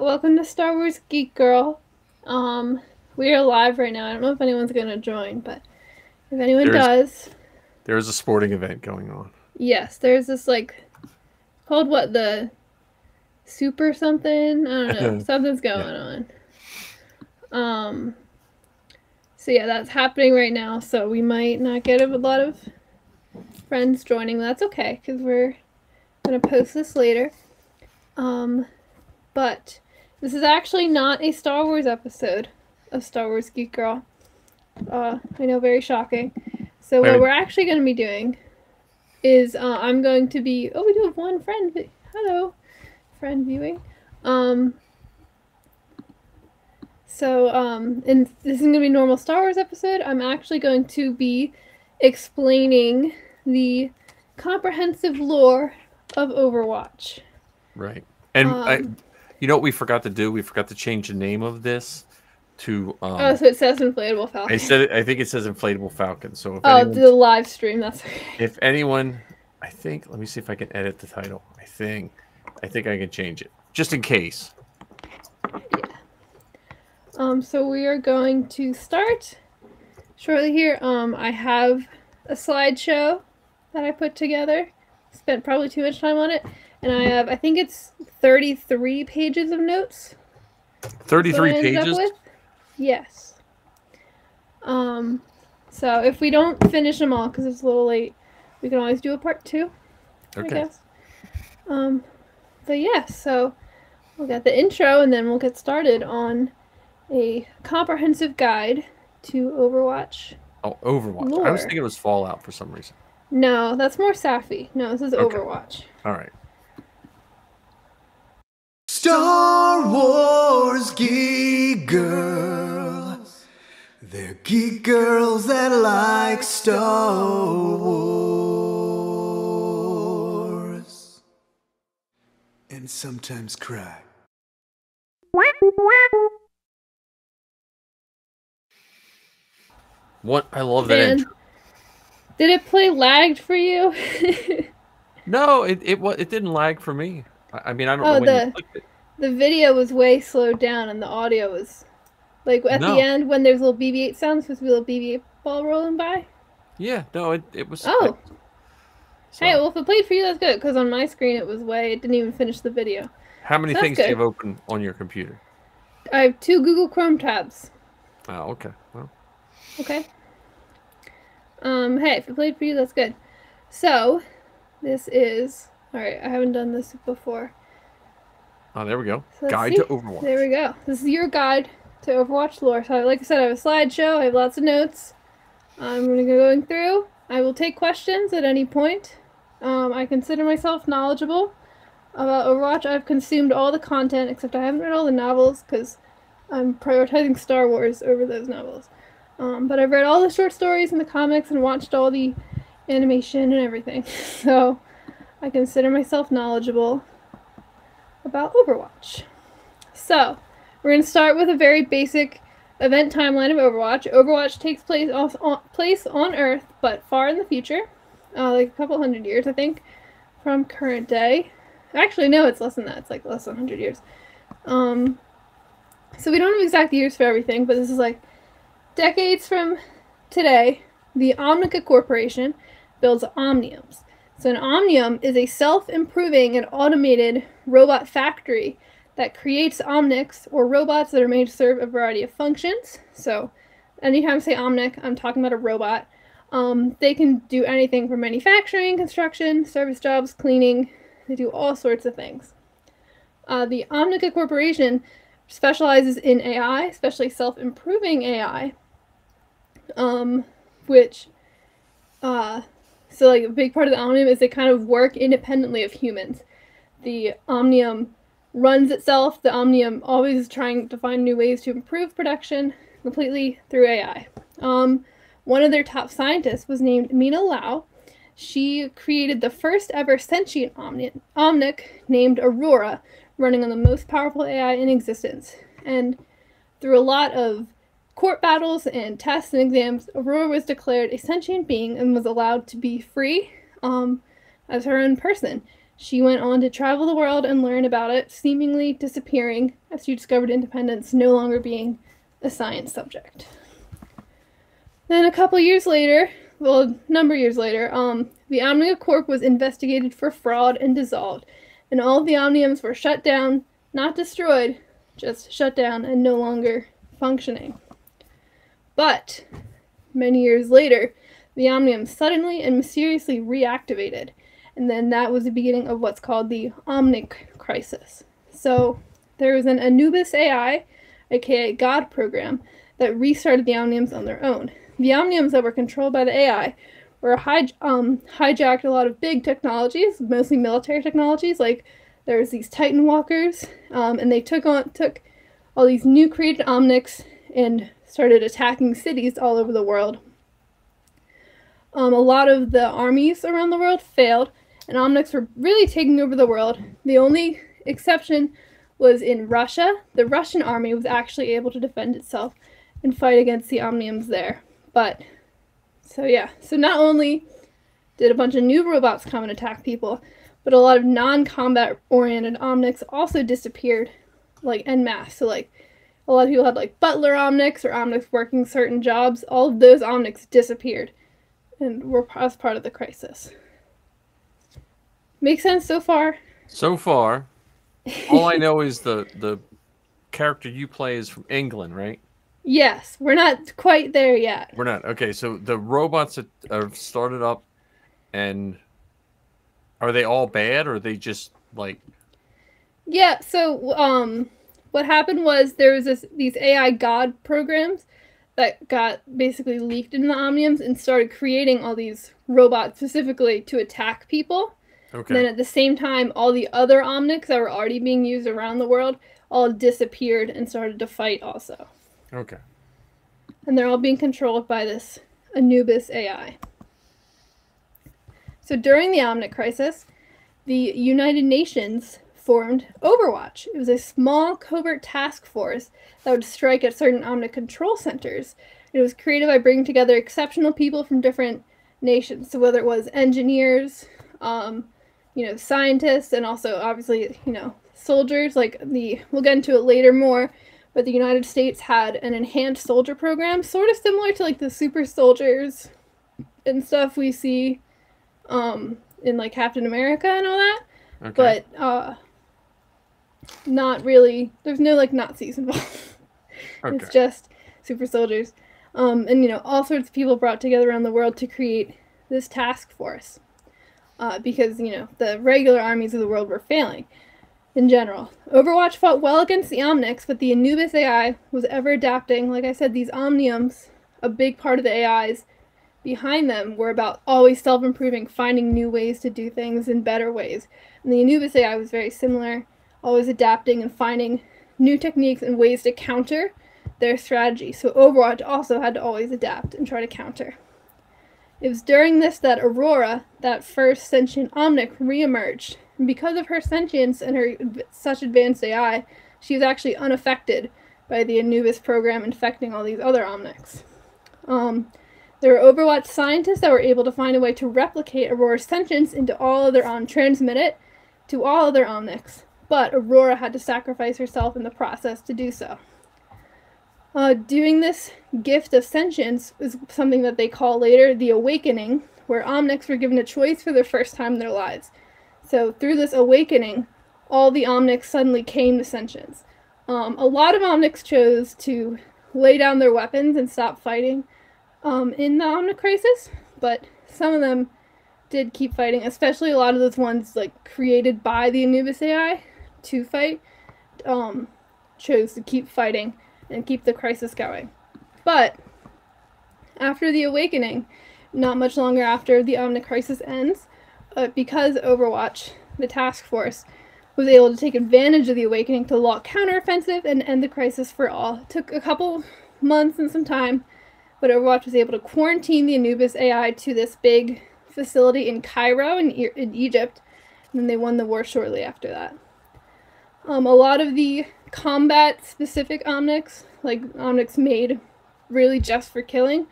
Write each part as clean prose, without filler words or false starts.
welcome to Star Wars Geek Girl. We are live right now. I don't know if anyone's gonna join, but if anyone There's does, there's a sporting event going on. yes, there's this called what, the super something? I don't know. Something's Yeah. going on. Um so yeah, that's happening right now, so we might not get a lot of friends joining. That's okay, because we're gonna post this later. But this is actually not a Star Wars episode of Star Wars Geek Girl. I know, very shocking. So Wait, what wait, we're actually going to be doing is I'm going to be. Oh, we do have one friend. Hello, friend viewing. Um. And this is going to be a normal Star Wars episode. I'm actually going to be explaining the comprehensive lore of Overwatch. right. And Um. you know what we forgot to do? We forgot to change the name of this to Oh, so it says inflatable Falcon. I think it says Inflatable Falcon. So Oh, the live stream. That's okay. if anyone, I think, let me see if I can edit the title. I think I can change it just in case. Yeah. So we are going to start shortly here. I have a slideshow that I put together. Spent probably too much time on it. And I think it's 33 pages of notes. 33 pages? Yes. So if we don't finish them all, because it's a little late, we can always do a part 2, I guess. But yeah, so we'll get the intro, and then we'll get started on a comprehensive guide to Overwatch. Oh, Overwatch. Lore. I was thinking it was Fallout for some reason. No, that's more Sappy. No, this is Overwatch. All right. Star Wars Geek Girls. They're geek girls that like Star Wars. And sometimes cry. What? I love that intro. Did it play lagged for you? No, it didn't lag for me. I mean, I don't know when you clicked it. The video was way slowed down, and the audio was like at the end when there's little BB-8 sounds, supposed to be a little BB-8 ball rolling by. Yeah, no, it was. Oh. So. Hey, well, if it played for you, that's good, because on my screen it didn't even finish the video. How many things do you have open on your computer? I have 2 Google Chrome tabs. Oh, okay. Well. Okay. Hey, if it played for you, that's good. So, this is... Alright, I haven't done this before. Oh, there we go. So guide to Overwatch. There we go. This is your guide to Overwatch lore. So, like I said, I have a slideshow. I have lots of notes. I'm going to go going through. I will take questions at any point. I consider myself knowledgeable about Overwatch. I've consumed all the content, except I haven't read all the novels, because I'm prioritizing Star Wars over those novels. But I've read all the short stories and the comics and watched all the animation and everything. So, I consider myself knowledgeable about Overwatch. So, we're going to start with a very basic event timeline of Overwatch. Overwatch takes place on Earth, but far in the future. Like a couple hundred years, I think, from current day. Actually, no, it's less than that. It's like less than 100 years. So we don't have exact years for everything, but this is like decades from today. The Omnica Corporation builds Omniums. So an Omnium is a self-improving and automated robot factory that creates Omnics, or robots that are made to serve a variety of functions. So anytime I say Omnic, I'm talking about a robot. They can do anything from manufacturing, construction, service jobs, cleaning. They do all sorts of things. The Omnica Corporation specializes in AI, especially self-improving AI, so like a big part of the Omnium is they kind of work independently of humans. The Omnium runs itself. The Omnium always is trying to find new ways to improve production completely through AI. One of their top scientists was named Mina Lau. She created the first ever sentient Omnic named Aurora, running on the most powerful AI in existence. And through a lot of court battles and tests and exams, Aurora was declared a sentient being and was allowed to be free as her own person. She went on to travel the world and learn about it, seemingly disappearing as she discovered independence, no longer being a science subject. Then a couple years later, well, a number of years later, the Omnia Corp was investigated for fraud and dissolved, and all of the Omniums were shut down, not destroyed, just shut down and no longer functioning. But many years later, the Omnium suddenly and mysteriously reactivated, and then that was the beginning of what's called the Omnic Crisis. So there was an Anubis AI, aka God program, that restarted the Omniums on their own. The Omniums that were controlled by the AI were hijacked a lot of big technologies, mostly military technologies, like there was these Titan walkers, and they took all these new created Omnics and started attacking cities all over the world. A lot of the armies around the world failed, and Omnics were really taking over the world. The only exception was in Russia. The Russian army was actually able to defend itself and fight against the Omniums there. But, so not only did a bunch of new robots come and attack people, but a lot of non-combat oriented Omnics also disappeared, like en masse. So like, a lot of people had like butler Omnics or Omnics working certain jobs. All of those Omnics disappeared and were as part of the crisis. Make sense so far? So far, all I know is the character you play is from England, right? Yes, we're not quite there yet. We're not. Okay, so the robots that are started up, and are they all bad, or are they just like... Yeah, so what happened was there was these AI God programs that got basically leaked into the Omniums and started creating all these robots specifically to attack people. Okay. And then at the same time, all the other Omnics that were already being used around the world all disappeared and started to fight also. Okay. And they're all being controlled by this Anubis AI. So during the Omnic crisis, the United Nations formed Overwatch. It was a small covert task force that would strike at certain Omnic control centers. It was created by bringing together exceptional people from different nations. So whether it was engineers, scientists, and also obviously, soldiers. We'll get into it later more, but the United States had an enhanced soldier program, sort of similar to like the super soldiers and stuff we see in like Captain America and all that. Okay. But not really. There's no like Nazis involved. Okay. It's just super soldiers. And all sorts of people brought together around the world to create this task force. Because, the regular armies of the world were failing in general. Overwatch fought well against the Omnics, but the Anubis AI was ever adapting. Like I said, these Omniums, a big part of the AIs behind them, were about always self-improving, finding new ways to do things in better ways. And the Anubis AI was very similar, always adapting and finding new techniques and ways to counter their strategy. So Overwatch also had to always adapt and try to counter. It was during this that Aurora, that first sentient Omnic, reemerged. And because of her sentience and her such advanced AI, she was actually unaffected by the Anubis program infecting all these other Omnics. There were Overwatch scientists that were able to find a way to replicate Aurora's sentience into all other transmit it to all other Omnics. But Aurora had to sacrifice herself in the process to do so. Doing this gift of sentience is something that they call later the Awakening, where Omnics were given a choice for the first time in their lives. So through this awakening, all the Omnics suddenly came to sentience. A lot of Omnics chose to lay down their weapons and stop fighting in the Omnic crisis, but some of them did keep fighting, especially a lot of those ones like created by the Anubis AI to fight, chose to keep fighting and keep the crisis going. But after the Awakening, not much longer after the Omnic crisis ends, because Overwatch, the task force, was able to take advantage of the Awakening to launch counteroffensive and end the crisis for all. It took a couple months and some time, but Overwatch was able to quarantine the Anubis AI to this big facility in Cairo in Egypt, and then they won the war shortly after that. A lot of the combat-specific Omnics, like Omnics made really just for killing,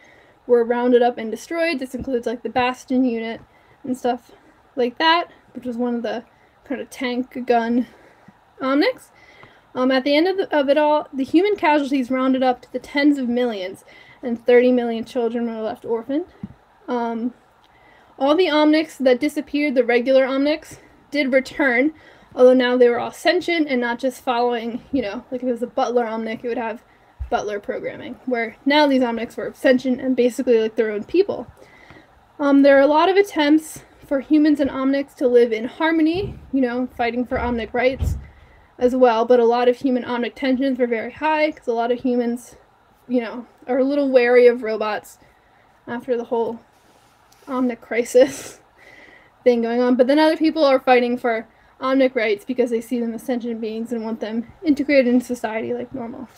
were rounded up and destroyed. This includes like the Bastion unit and stuff like that, which was one of the kind of tank gun omnics. At the end of it all, the human casualties rounded up to the tens of millions, and 30 million children were left orphaned. All the omnics that disappeared, the regular omnics, did return, although now they were all sentient and not just following, like if it was a butler omnic, it would have butler programming, where now these omnics were sentient and basically like their own people. There are a lot of attempts for humans and omnics to live in harmony, fighting for omnic rights as well, but a lot of human omnic tensions were very high because a lot of humans, are a little wary of robots after the whole omnic crisis thing going on. But then other people are fighting for omnic rights because they see them as sentient beings and want them integrated in society like normal.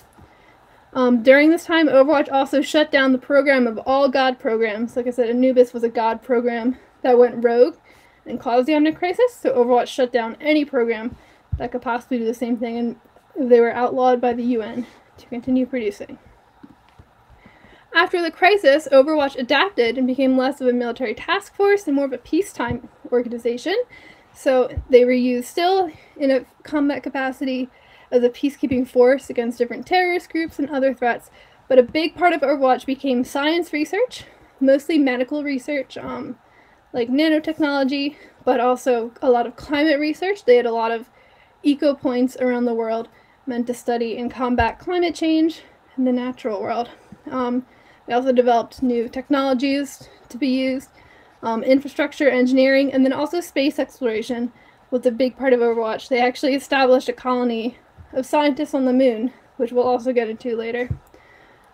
During this time, Overwatch also shut down the program of all God programs. Like I said, Anubis was a God program that went rogue and caused the omnic crisis, so Overwatch shut down any program that could possibly do the same thing, and they were outlawed by the UN to continue producing. After the crisis, Overwatch adapted and became less of a military task force and more of a peacetime organization. So they were used still in a combat capacity as a peacekeeping force against different terrorist groups and other threats. But a big part of Overwatch became science research, mostly medical research, like nanotechnology, but also a lot of climate research. They had a lot of eco points around the world meant to study and combat climate change in the natural world. They also developed new technologies to be used, infrastructure, engineering, and then also space exploration was a big part of Overwatch. They actually established a colony of scientists on the moon, which we'll also get into later.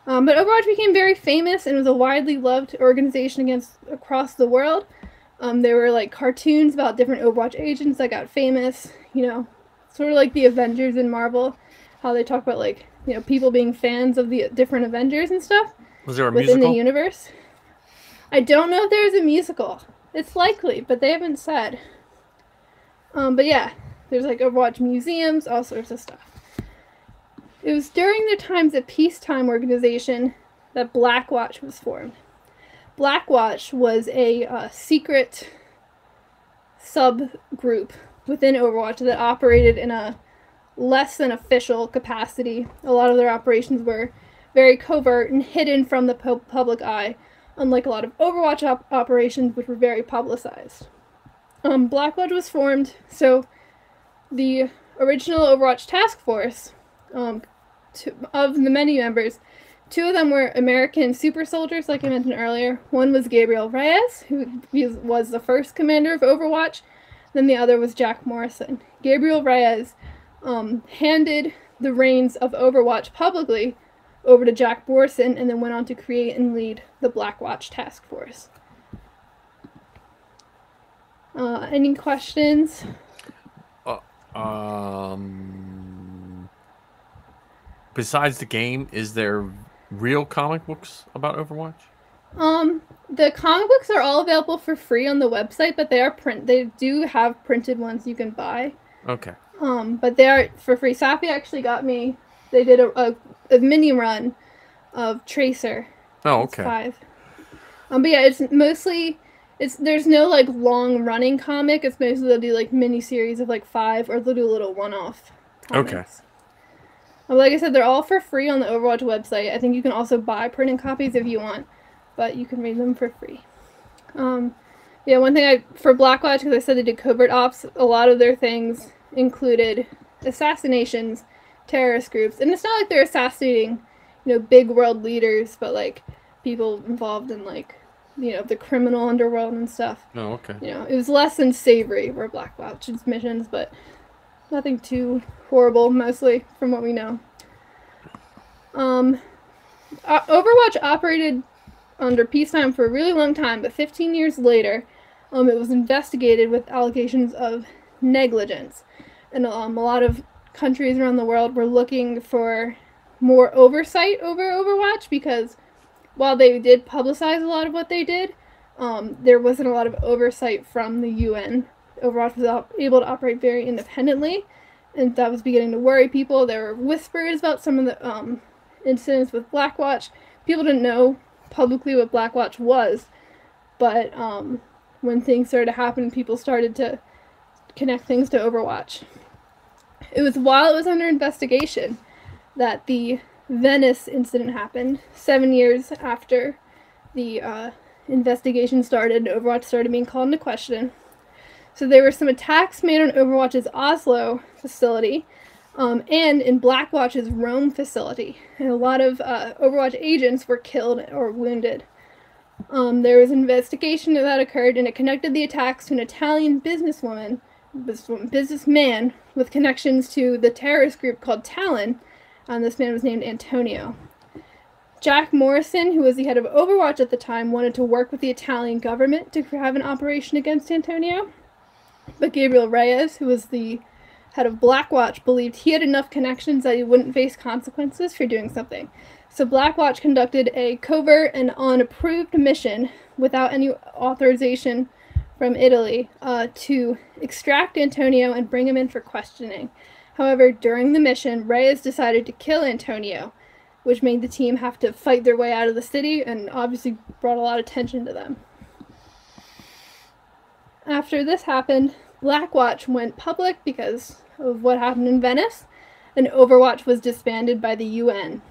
But Overwatch became very famous and was a widely loved organization across the world. There were like cartoons about different Overwatch agents that got famous, sort of like the Avengers in Marvel, how they talk about like, people being fans of the different Avengers and stuff. Was there a within musical? The universe. I don't know if there's a musical. It's likely, but they haven't said. But yeah, there's like Overwatch museums, all sorts of stuff. It was during the times of peacetime organization that Blackwatch was formed. Blackwatch was a secret subgroup within Overwatch that operated in a less than official capacity. A lot of their operations were very covert and hidden from the public eye, unlike a lot of Overwatch operations, which were very publicized. Blackwatch was formed, so the original Overwatch task force, of the many members, 2 of them were American super soldiers, like I mentioned earlier. One was Gabriel Reyes, who was the first commander of Overwatch. Then the other was Jack Morrison. Gabriel Reyes handed the reins of Overwatch publicly over to Jack Morrison and then went on to create and lead the Blackwatch task force. Any questions? Besides the game, is there real comic books about Overwatch? The comic books are all available for free on the website, but they do have printed ones you can buy. Okay. But they are for free. Safi actually got me. They did a mini run of Tracer. Oh, okay. 5. But yeah, it's mostly there's no like long running comic. It's mostly they'll do like mini series of like 5, or they'll do a little one-off comics. Okay. Like I said, they're all for free on the Overwatch website. I think you can also buy printed copies if you want, but you can read them for free. Yeah, one thing for Blackwatch, because I said they did covert ops, a lot of their things included assassinations, terrorist groups, and it's not like they're assassinating, big world leaders, but like people involved in like, the criminal underworld and stuff. Oh, okay. It was less than savory were Blackwatch's missions, but nothing too horrible, mostly from what we know. Overwatch operated under peacetime for a really long time, but 15 years later, it was investigated with allegations of negligence. And a lot of countries around the world were looking for more oversight over Overwatch, because while they did publicize a lot of what they did, there wasn't a lot of oversight from the UN. Overwatch was able to operate very independently, and that was beginning to worry people. There were whispers about some of the incidents with Blackwatch. People didn't know publicly what Blackwatch was, but when things started to happen, people started to connect things to Overwatch. It was while it was under investigation that the Venice incident happened, 7 years after the investigation started. Overwatch started being called into question. So there were some attacks made on Overwatch's Oslo facility and in Blackwatch's Rome facility. And a lot of Overwatch agents were killed or wounded. There was an investigation that occurred, and it connected the attacks to an Italian businessman with connections to the terrorist group called Talon. This man was named Antonio. Jack Morrison, who was the head of Overwatch at the time, wanted to work with the Italian government to have an operation against Antonio. But Gabriel Reyes, who was the head of Blackwatch, believed he had enough connections that he wouldn't face consequences for doing something. So Blackwatch conducted a covert and unapproved mission without any authorization from Italy to extract Antonio and bring him in for questioning. However, during the mission, Reyes decided to kill Antonio, which made the team have to fight their way out of the city and obviously brought a lot of tension to them. After this happened, Blackwatch went public because of what happened in Venice, and Overwatch was disbanded by the UN.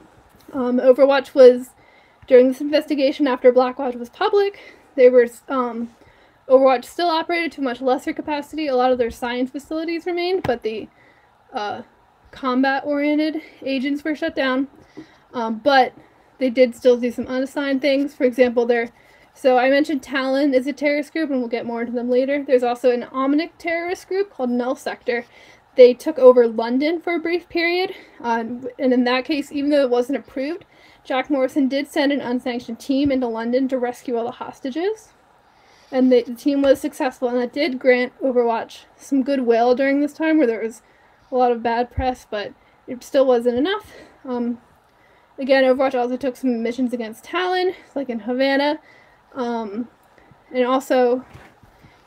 Overwatch was, during this investigation after Blackwatch was public, Overwatch still operated to a much lesser capacity. A lot of their science facilities remained, but the combat-oriented agents were shut down. But they did still do some unassigned things. For example, so I mentioned Talon is a terrorist group, and we'll get more into them later. There's also an Omnic terrorist group called Null Sector. They took over London for a brief period, and in that case, even though it wasn't approved, Jack Morrison did send an unsanctioned team into London to rescue all the hostages. And the team was successful, and that did grant Overwatch some goodwill during this time where there was a lot of bad press, but it still wasn't enough. Again, Overwatch also took some missions against Talon, like in Havana. And also,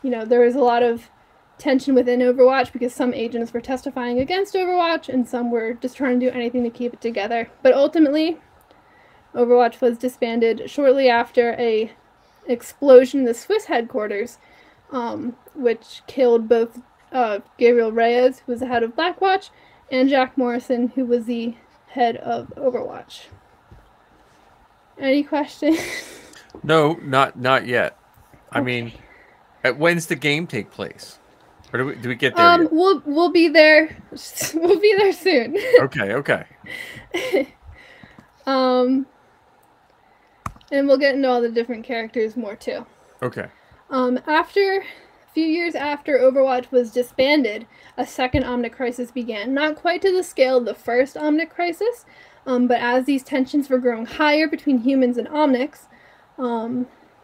there was a lot of tension within Overwatch because some agents were testifying against Overwatch and some were just trying to do anything to keep it together. But ultimately, Overwatch was disbanded shortly after an explosion in the Swiss headquarters, which killed both Gabriel Reyes, who was the head of Blackwatch, and Jack Morrison, who was the head of Overwatch. Any questions? No, not yet. I mean, when's the game take place? Or do we get there yet? We'll be there. We'll be there soon. Okay. And we'll get into all the different characters more too. Okay. A few years after Overwatch was disbanded, a second Omnic Crisis began. Not quite to the scale of the first Omnic Crisis, but as these tensions were growing higher between humans and Omnics,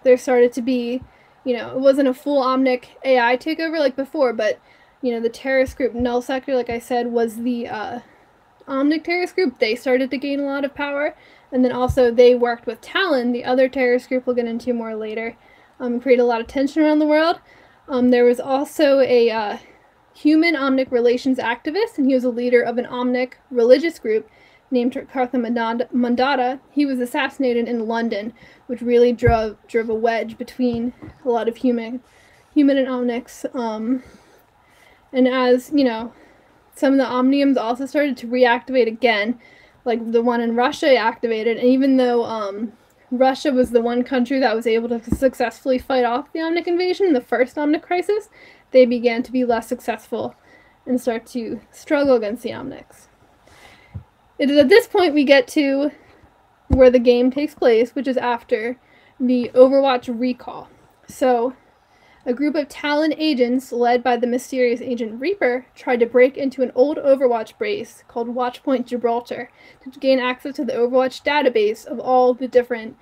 there started to be, it wasn't a full Omnic AI takeover like before, but, the terrorist group Null Sector, like I said, was the Omnic terrorist group. They started to gain a lot of power, and then also they worked with Talon, the other terrorist group we'll get into more later, created a lot of tension around the world. There was also a human Omnic relations activist, and he was a leader of an Omnic religious group named Kartha Mandata. He was assassinated in London, which really drove a wedge between a lot of human and Omnics. And as, some of the Omniums also started to reactivate again, like the one in Russia activated, and even though Russia was the one country that was able to successfully fight off the Omnic invasion in the first Omnic Crisis, they began to be less successful and start to struggle against the Omnics. It is at this point we get to where the game takes place, which is after the Overwatch recall. So, a group of Talon agents, led by the mysterious Agent Reaper, tried to break into an old Overwatch base called Watchpoint Gibraltar to gain access to the Overwatch database of all the different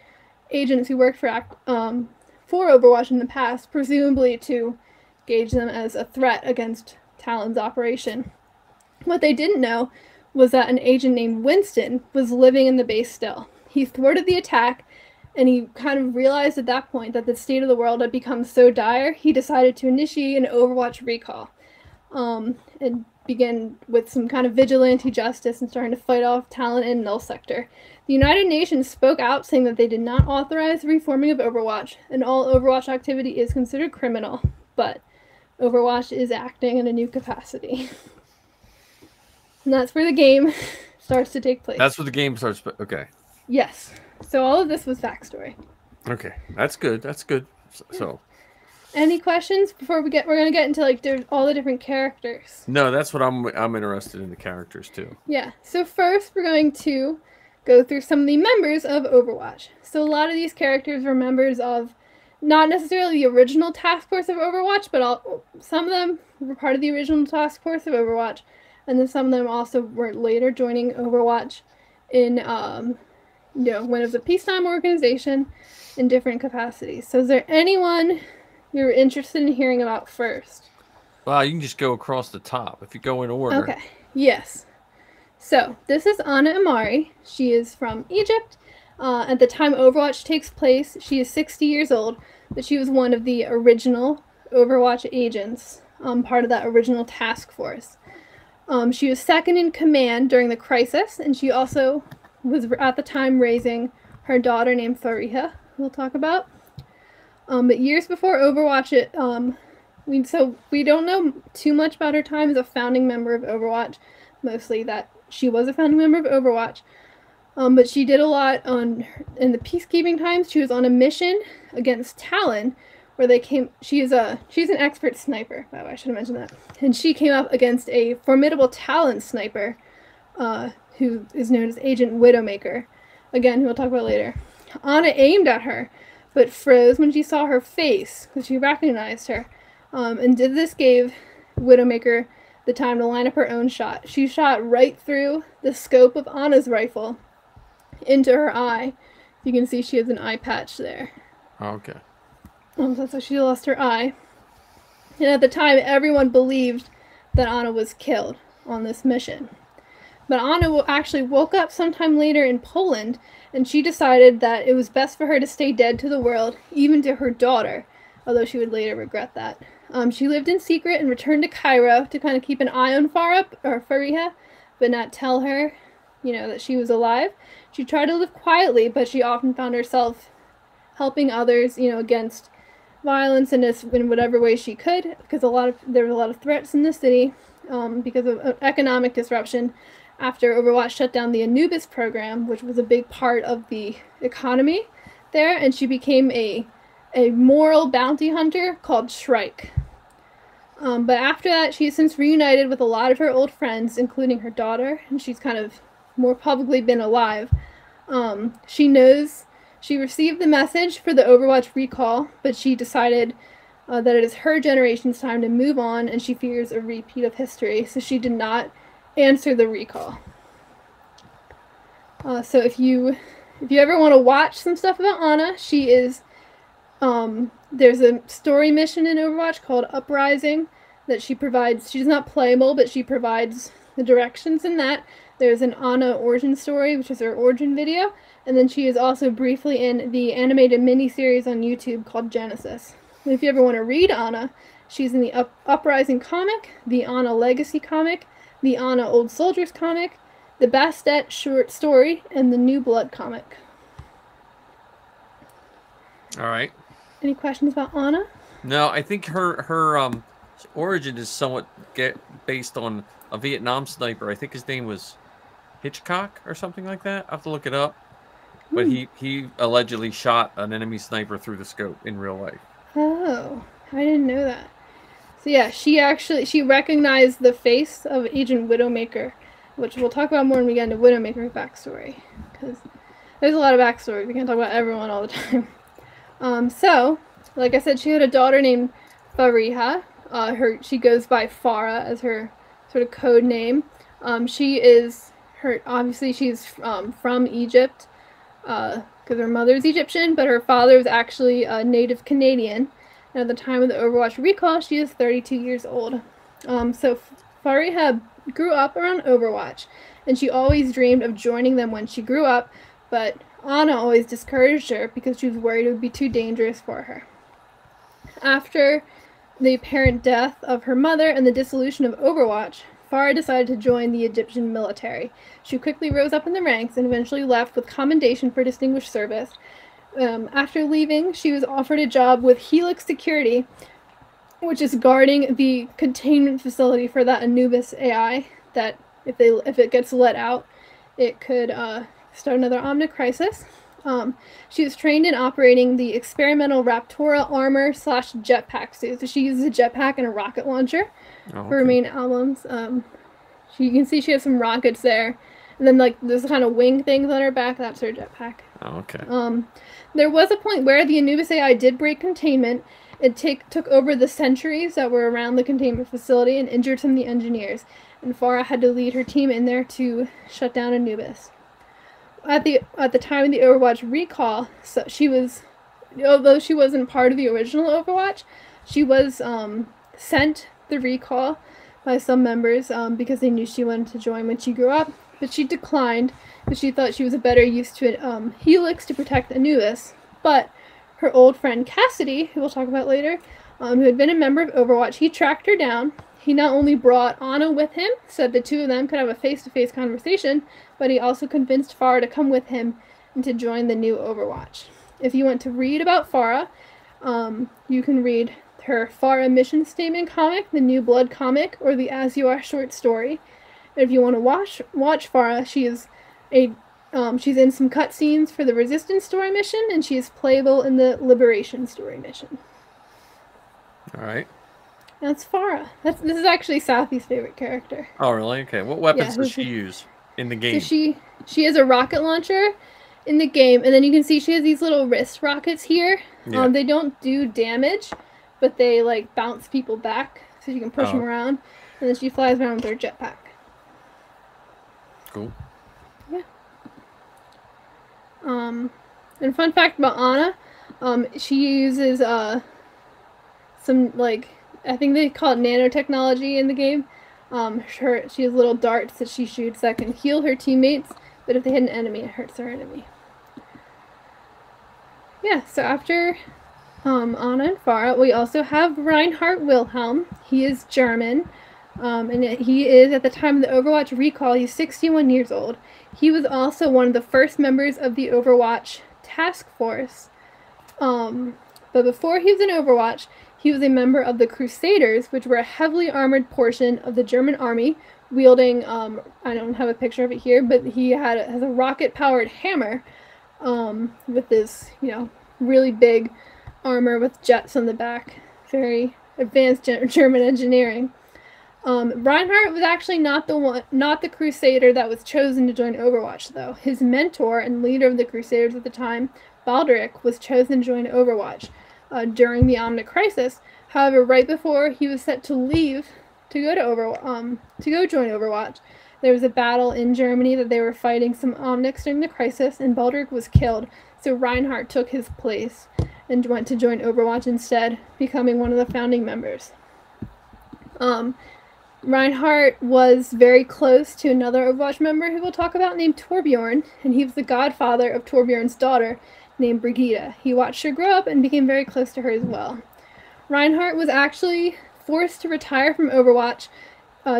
agents who worked for Overwatch in the past, presumably to gauge them as a threat against Talon's operation. What they didn't know was that an agent named Winston was living in the base still. He thwarted the attack, and he kind of realized at that point that the state of the world had become so dire, he decided to initiate an Overwatch recall, and began with some kind of vigilante justice and starting to fight off Talon and Null Sector. The United Nations spoke out saying that they did not authorize the reforming of Overwatch, and all Overwatch activity is considered criminal, but Overwatch is acting in a new capacity. And that's where the game starts to take place. That's where the game starts. Okay. Yes. So all of this was backstory. Okay, that's good. That's good. So. Any questions before we're gonna get into like all the different characters. No, that's what I'm interested in, the characters too. Yeah. So first we're going to go through some of the members of Overwatch. So a lot of these characters were members of not necessarily the original task force of Overwatch, but some of them were part of the original task force of Overwatch, and then some of them also were later joining Overwatch in when it was a peacetime organization in different capacities. So is there anyone you're interested in hearing about first? Well, you can just go across the top if you go in order. Okay. Yes. So this is Ana Amari. She is from Egypt. At the time Overwatch takes place, she is 60 years old, but she was one of the original Overwatch agents, part of that original task force. She was second in command during the crisis, and she also was at the time raising her daughter named Fariha, we'll talk about. But years before Overwatch, we don't know too much about her time as a founding member of Overwatch, mostly that she was a founding member of Overwatch. But she did a lot in the peacekeeping times. She was on a mission against Talon, where she's an expert sniper. Wow, I should have mentioned that. And she came up against a formidable Talon sniper, who is known as Agent Widowmaker. Again, who we'll talk about later. Ana aimed at her, but froze when she saw her face, because she recognized her. And this gave Widowmaker the time to line up her own shot. She shot right through the scope of Ana's rifle into her eye. You can see she has an eye patch there. Okay. So she lost her eye. And at the time, everyone believed that Ana was killed on this mission. But Ana actually woke up sometime later in Poland, and she decided that it was best for her to stay dead to the world, even to her daughter, although she would later regret that. She lived in secret and returned to Cairo to kind of keep an eye on Fariha, but not tell her, that she was alive. She tried to live quietly, but she often found herself helping others, against violence in whatever way she could, because there were a lot of threats in the city because of economic disruption after Overwatch shut down the Anubis program, which was a big part of the economy there, and she became a moral bounty hunter called Shrike. But after that, she has since reunited with a lot of her old friends, including her daughter, and she's kind of more publicly been alive. She received the message for the Overwatch recall, but she decided that it is her generation's time to move on, and she fears a repeat of history, so she did not answer the recall. So if you ever want to watch some stuff about Ana, she is there's a story mission in Overwatch called Uprising that she provides. She's not playable, but she provides the directions in that. There's an Ana origin story, which is her origin video, and then she is also briefly in the animated miniseries on YouTube called Genesis. And if you ever want to read Ana, she's in the Uprising comic, the Ana Legacy comic, the Ana Old Soldiers comic, the Bastet short story, and the New Blood comic. All right. Any questions about Ana? No, I think her origin is somewhat based on a Vietnam sniper. I think his name was Hitchcock or something like that. I have to look it up. But he allegedly shot an enemy sniper through the scope in real life. Oh, I didn't know that. So yeah, she recognized the face of Agent Widowmaker, which we'll talk about more when we get into Widowmaker's backstory, because there's a lot of backstory. We can't talk about everyone all the time. So, like I said, she had a daughter named Fariha. She goes by Farah as her sort of code name. Obviously she's from Egypt, because her mother is Egyptian, but her father is actually a native Canadian. And at the time of the Overwatch recall, she is 32 years old. So Fariha grew up around Overwatch, and she always dreamed of joining them when she grew up, but Ana always discouraged her because she was worried it would be too dangerous for her. After the apparent death of her mother and the dissolution of Overwatch, Farah decided to join the Egyptian military. She quickly rose up in the ranks and eventually left with commendation for distinguished service. After leaving, she was offered a job with Helix Security, which is guarding the containment facility for that Anubis AI. That if it gets let out, it could start another Omnic crisis. She was trained in operating the experimental Raptora armor / jetpack suit. So she uses a jetpack and a rocket launcher for her main albums. You can see she has some rockets there. And then, like, there's kind of wing things on her back. That's her jetpack. Oh, okay. There was a point where the Anubis AI did break containment. It took over the sentries that were around the containment facility and injured some of the engineers. And Farah had to lead her team in there to shut down Anubis. At the time of the Overwatch recall, so she was, although she wasn't part of the original Overwatch, she was sent the recall by some members because they knew she wanted to join when she grew up, but she declined because she thought she was a better use to Helix to protect Anubis. But her old friend Cassidy, who we'll talk about later, who had been a member of Overwatch, he tracked her down. He not only brought Ana with him so that the two of them could have a face-to-face conversation, but he also convinced Farah to come with him and to join the new Overwatch. If you want to read about Farah, you can read her Farah mission statement comic, the New Blood comic, or the As You Are short story. And if you want to watch Farah, she's in some cutscenes for the Resistance story mission, and she is playable in the Liberation story mission. All right. That's Farah. This is actually Safi's favorite character. Oh, really? Okay. What weapons does she use in the game? So she has a rocket launcher in the game, and then you can see she has these little wrist rockets here. Yeah. They don't do damage, but they like bounce people back, so you can push them around. And then she flies around with her jetpack. Cool. Yeah. And fun fact about Ana, she uses some, like, I think they call it nanotechnology in the game. She has little darts that she shoots that can heal her teammates, but if they hit an enemy, it hurts her enemy. Yeah, so after Ana and Farah, we also have Reinhard Wilhelm. He is German, and he is, at the time of the Overwatch recall, he's 61 years old. He was also one of the first members of the Overwatch task force. But before he was in Overwatch, he was a member of the Crusaders, which were a heavily armored portion of the German army, wielding, I don't have a picture of it here, but he has a rocket-powered hammer with this, really big armor with jets on the back. Very advanced German engineering. Reinhardt was actually not the Crusader that was chosen to join Overwatch, though. His mentor and leader of the Crusaders at the time, Baldric, was chosen to join Overwatch during the Omnic Crisis. However, right before he was set to leave to go join Overwatch, there was a battle in Germany that they were fighting some Omnics during the crisis, and Baldric was killed. So Reinhardt took his place and went to join Overwatch instead, becoming one of the founding members. Reinhardt was very close to another Overwatch member who we'll talk about named Torbjorn, and he was the godfather of Torbjorn's daughter named Brigitte. He watched her grow up and became very close to her as well. Reinhardt was actually forced to retire from Overwatch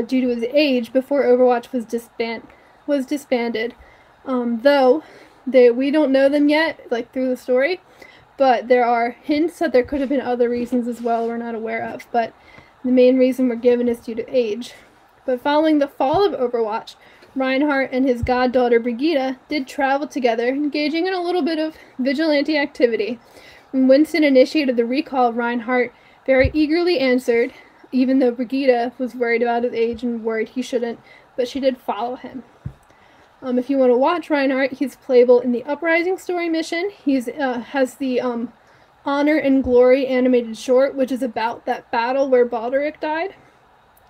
due to his age before Overwatch was disbanded. Though we don't know them yet, like through the story, but there are hints that there could have been other reasons as well we're not aware of. But the main reason we're given is due to age. But following the fall of Overwatch, Reinhardt and his goddaughter Brigitte did travel together, engaging in a little bit of vigilante activity. When Winston initiated the recall, Reinhardt very eagerly answered, even though Brigitte was worried about his age and worried he shouldn't, but she did follow him. If you want to watch Reinhardt, he's playable in the Uprising story mission. He's has the Honor and Glory animated short, which is about that battle where Baldric died.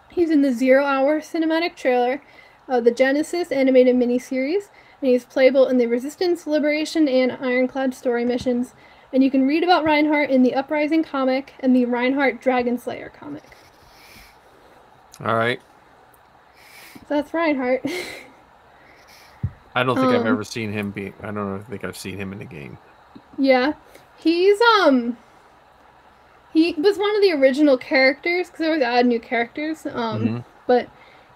He's in the 0 Hour cinematic trailer, the Genesis animated miniseries, and he's playable in the Resistance, Liberation, and Ironclad story missions. And you can read about Reinhardt in the Uprising comic and the Reinhardt Dragon Slayer comic. All right. So that's Reinhardt. I don't think I've ever seen him I don't think I've seen him in a game. Yeah. He was one of the original characters, because they always add new characters, but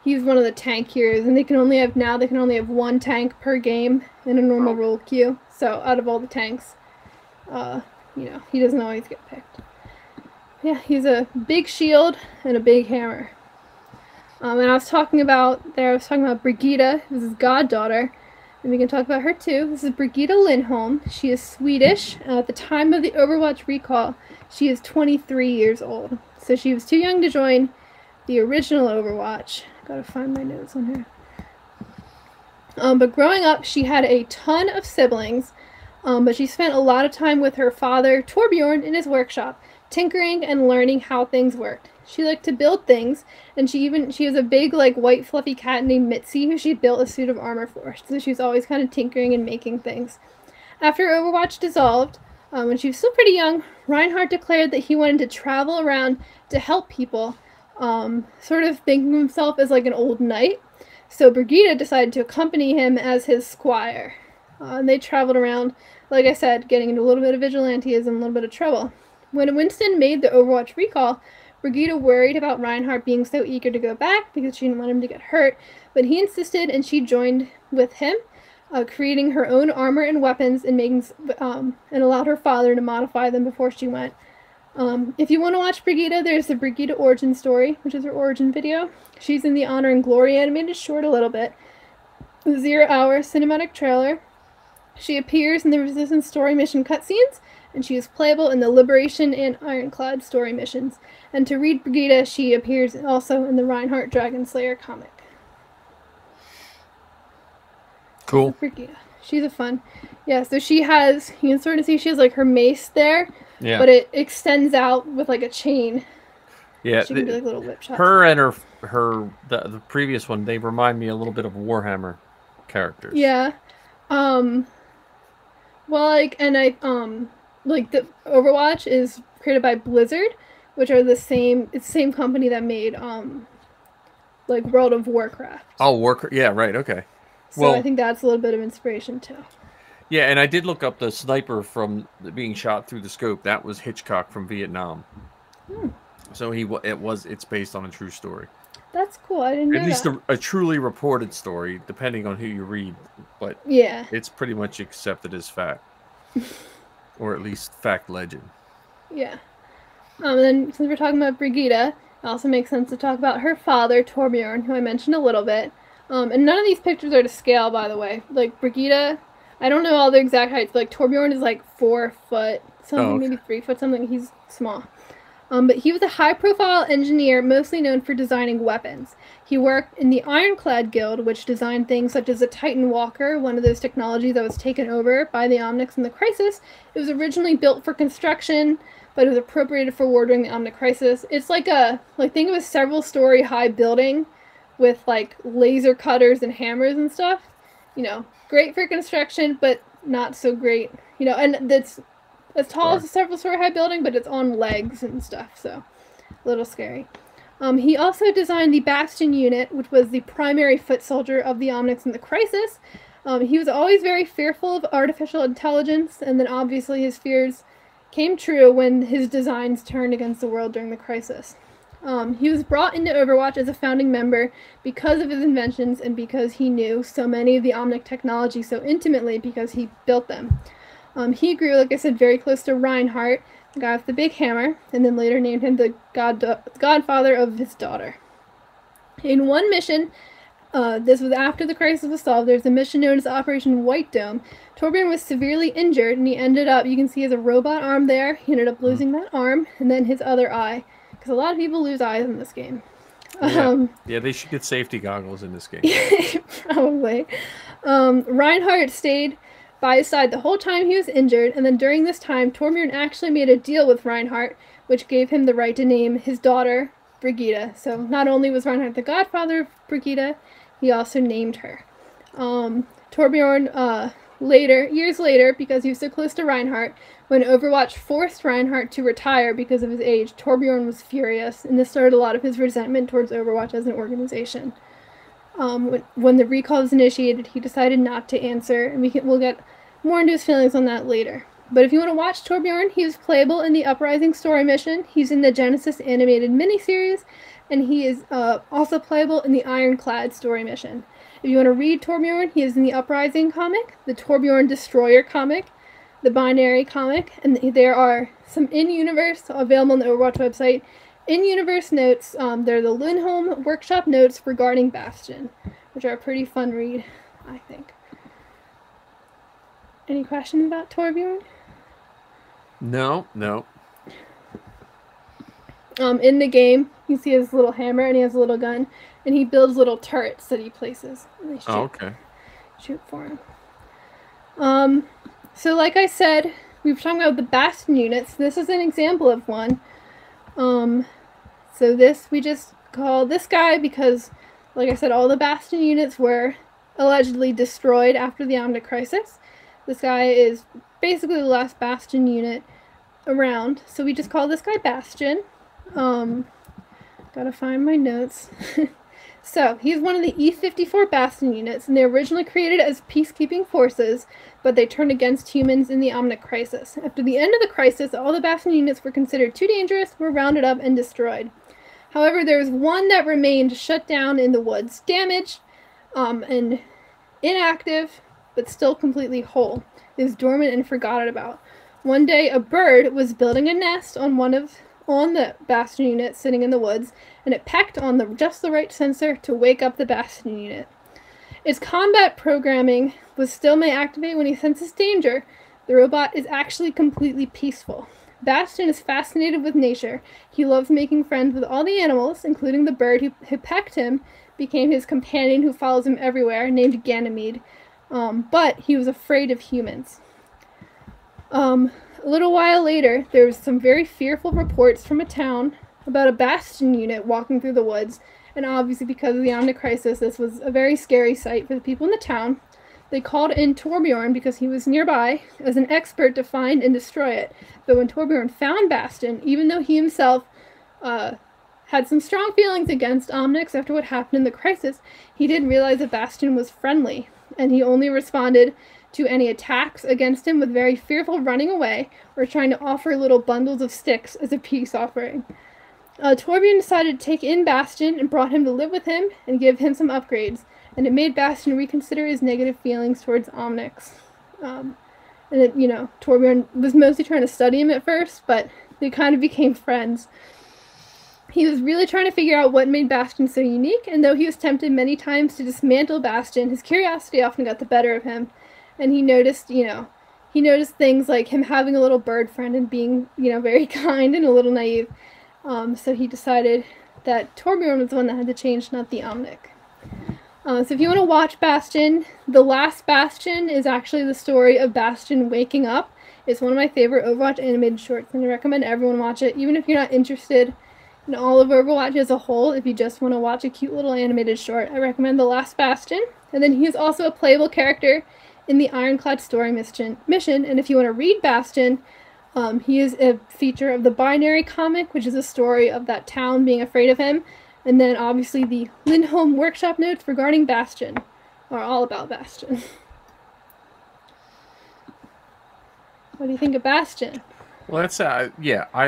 he's one of the tank heroes, and they can only have one tank per game in a normal role queue, so out of all the tanks, he doesn't always get picked. Yeah, he's a big shield and a big hammer. And I was talking about Brigitte, who's his goddaughter, and we can talk about her too. This is Brigitte Lindholm. She is Swedish. At the time of the Overwatch recall, she is 23 years old. So she was too young to join the original Overwatch. Gotta find my notes on her. But growing up, she had a ton of siblings, but she spent a lot of time with her father, Torbjorn, in his workshop, tinkering and learning how things worked. She liked to build things, and she has a big, like, white fluffy cat named Mitzi who she built a suit of armor for. So she was always kind of tinkering and making things. After Overwatch dissolved, when she was still pretty young, Reinhardt declared that he wanted to travel around to help people, sort of thinking of himself as like an old knight. So Brigitte decided to accompany him as his squire. And they traveled around, like I said, getting into a little bit of vigilantism, a little bit of trouble. When Winston made the Overwatch recall, Brigitte worried about Reinhardt being so eager to go back because she didn't want him to get hurt, but he insisted and she joined with him, creating her own armor and weapons and allowed her father to modify them before she went. If you want to watch Brigitte, there's the Brigitte origin story, which is her origin video. She's in the Honor and Glory animated short a little bit. The 0-hour cinematic trailer. She appears in the Resistance story mission cutscenes, and she is playable in the Liberation and Ironclad story missions. And to read Brigitte, she appears also in the Reinhardt Dragon Slayer comic. Cool. Brigitte. She's a fun. Yeah, so she has, you can sort of see she has like her mace there. Yeah. But it extends out with like a chain. Yeah. She can do like little whip shots. Her and the previous one, they remind me a little bit of Warhammer characters. Yeah. Well, like, and like the Overwatch is created by Blizzard, which are it's the same company that made like World of Warcraft. Oh, Warcraft. Yeah, right. Okay. So well, I think that's a little bit of inspiration too. Yeah, and I did look up the sniper from being shot through the scope. That was Hitchcock from Vietnam. So it's based on a true story. That's cool. I didn't know At least that. a truly reported story, depending on who you read. But yeah, it's pretty much accepted as fact, or at least fact legend. Yeah. And then since we're talking about Brigitte, it also makes sense to talk about her father, Torbjorn, who I mentioned a little bit. And none of these pictures are to scale, by the way. Like Brigitte, I don't know all the exact heights, but like Torbjorn is like 4 foot something, maybe 3 foot something. He's small. But he was a high-profile engineer, mostly known for designing weapons. He worked in the Ironclad Guild, which designed things such as the Titan Walker, one of those technologies that was taken over by the Omnics in the Crisis. It was originally built for construction, but it was appropriated for war during the Omnic Crisis. It's like think of a several-story high building with like laser cutters and hammers and stuff. You know, great for construction, but not so great. You know, and that's as tall as a several-story high building, but it's on legs and stuff, so a little scary. He also designed the Bastion unit, which was the primary foot soldier of the Omnics in the Crisis. He was always very fearful of artificial intelligence, and then obviously his fears came true when his designs turned against the world during the Crisis. He was brought into Overwatch as a founding member because of his inventions and because he knew so many of the Omnic technology so intimately because he built them. He grew, like I said, very close to Reinhardt, the guy with the big hammer, and then later named him the godfather of his daughter. In one mission, this was after the crisis was solved, there's a mission known as Operation White Dome. Torbjorn was severely injured, and he ended up, you can see he has a robot arm there, he ended up losing that arm, and then his other eye, because a lot of people lose eyes in this game. Yeah, they should get safety goggles in this game. Probably. Reinhardt stayed by his side the whole time he was injured, and then during this time, Torbjorn actually made a deal with Reinhardt, which gave him the right to name his daughter Brigitte. So not only was Reinhardt the godfather of Brigitte, he also named her. Torbjorn, years later, because he was so close to Reinhardt, when Overwatch forced Reinhardt to retire because of his age, Torbjorn was furious, and this started a lot of his resentment towards Overwatch as an organization. When the recall was initiated, he decided not to answer, and we'll get more into his feelings on that later. But if you want to watch Torbjorn, he was playable in the Uprising story mission, he's in the Genesis animated miniseries, and he is also playable in the Ironclad story mission. If you want to read Torbjorn, he is in the Uprising comic, the Torbjorn Destroyer comic, the binary comic, and there are some in-universe available on the Overwatch website. In-universe notes, they're the Lindholm workshop notes regarding Bastion, which are a pretty fun read, I think. Any questions about Torbjorn? No. In the game, you see his little hammer and he has a little gun, and he builds little turrets that he places. And they shoot for him. So like I said, we were talking about the Bastion units. This is an example of one. So this, we just call this guy because, like I said, all the Bastion units were allegedly destroyed after the Omnic Crisis. This guy is basically the last Bastion unit around, so we just call this guy Bastion. Gotta find my notes. So, he's one of the E-54 Bastion units, and they were originally created as peacekeeping forces, but they turned against humans in the Omnic Crisis. After the end of the crisis, all the Bastion units were considered too dangerous, were rounded up, and destroyed. However, there was one that remained shut down in the woods, damaged, and inactive, but still completely whole. It was dormant and forgotten about. One day, a bird was building a nest on the Bastion unit sitting in the woods, and it pecked on just the right sensor to wake up the Bastion unit. Its combat programming still may activate when he senses danger. The robot is actually completely peaceful. Bastion is fascinated with nature. He loves making friends with all the animals, including the bird who pecked him, became his companion who follows him everywhere, named Ganymede. But he was afraid of humans. A little while later, there was some very fearful reports from a town about a Bastion unit walking through the woods, and obviously because of the Omnic Crisis, this was a very scary sight for the people in the town. They called in Torbjorn because he was nearby as an expert to find and destroy it. But when Torbjorn found Bastion, even though he himself had some strong feelings against Omnics after what happened in the Crisis, he didn't realize that Bastion was friendly, and he only responded to any attacks against him with very fearful running away or trying to offer little bundles of sticks as a peace offering. Torbjorn decided to take in Bastion and brought him to live with him and give him some upgrades, and it made Bastion reconsider his negative feelings towards Omnics. Torbjorn was mostly trying to study him at first, but they kind of became friends. He was really trying to figure out what made Bastion so unique, and though he was tempted many times to dismantle Bastion, his curiosity often got the better of him. And he noticed things like him having a little bird friend and being, very kind and a little naive. So he decided that Torbjorn was the one that had to change, not the Omnic. So if you want to watch Bastion, The Last Bastion is actually the story of Bastion waking up. It's one of my favorite Overwatch animated shorts, and I recommend everyone watch it, even if you're not interested in all of Overwatch as a whole. If you just want to watch a cute little animated short, I recommend The Last Bastion. And then he is also a playable character in the Ironclad story mission, and if you want to read Bastion, he is a feature of the Binary comic, which is a story of that town being afraid of him, and then obviously the Lindholm workshop notes regarding Bastion are all about Bastion. What do you think of Bastion? Well, that's I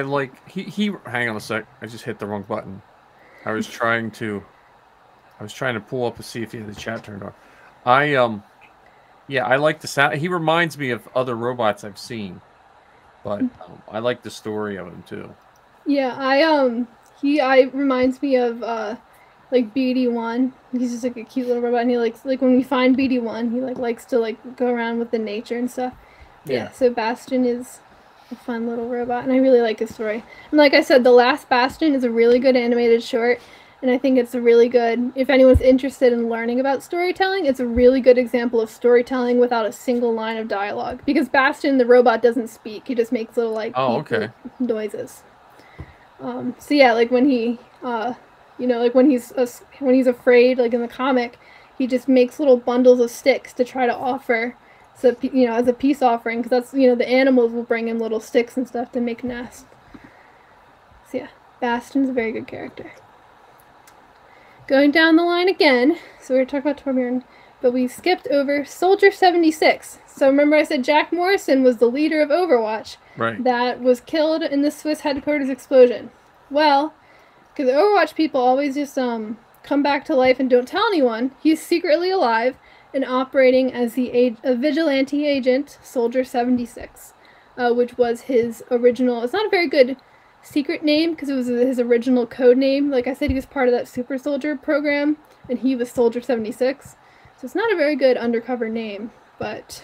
like he. Hang on a sec. I just hit the wrong button. I was trying to pull up to see if he had the chat turned on. Yeah, I like the sound. He reminds me of other robots I've seen, but I like the story of him too. Yeah, he reminds me of like BD1. He's just like a cute little robot, and he likes when we find BD1, he likes to go around with the nature and stuff. Yeah. So Bastion is a fun little robot, and I really like his story. And like I said, The Last Bastion is a really good animated short. And I think it's a really good, if anyone's interested in learning about storytelling, it's a really good example of storytelling without a single line of dialogue. Because Bastion, the robot, doesn't speak. He just makes little, noises. So yeah, when he, when he's afraid, in the comic, he just makes little bundles of sticks to try to offer, so, as a peace offering. Because that's, the animals will bring him little sticks and stuff to make nests. So yeah, Bastion's a very good character. Going down the line again, so we were talking about Torbjorn, but we skipped over Soldier 76. So remember I said Jack Morrison was the leader of Overwatch. Right. That was killed in the Swiss headquarters explosion. Well, because the Overwatch people always just come back to life and don't tell anyone, he's secretly alive, and operating as a vigilante agent, Soldier 76, which was his original. It's not a very good secret name because it was his original code name. Like I said, he was part of that super soldier program, and he was Soldier 76. So it's not a very good undercover name, but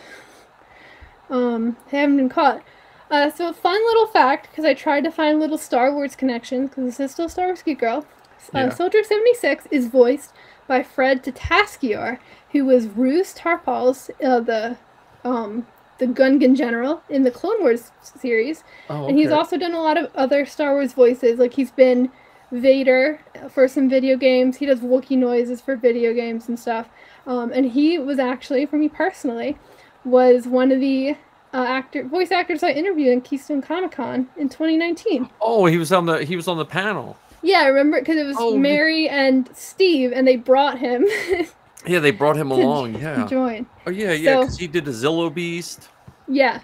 they haven't been caught. So a fun little fact, because I tried to find little Star Wars connections, because this is still Star Wars Geek Girl. Soldier 76 is voiced by Fred Tatasciore, who was Roose Tarpal's the Gungan general in the Clone Wars series. Oh, okay. And he's also done a lot of other Star Wars voices. Like he's been Vader for some video games. He does Wookiee noises for video games and stuff. And he was actually, for me personally, was one of the voice actors I interviewed in Keystone Comic-Con in 2019. Oh, he was on the panel. Yeah, I remember because it was Mary and Steve, and they brought him. Yeah, they brought him along. Yeah. To join. Oh yeah, because he did the Zillow Beast. Yeah.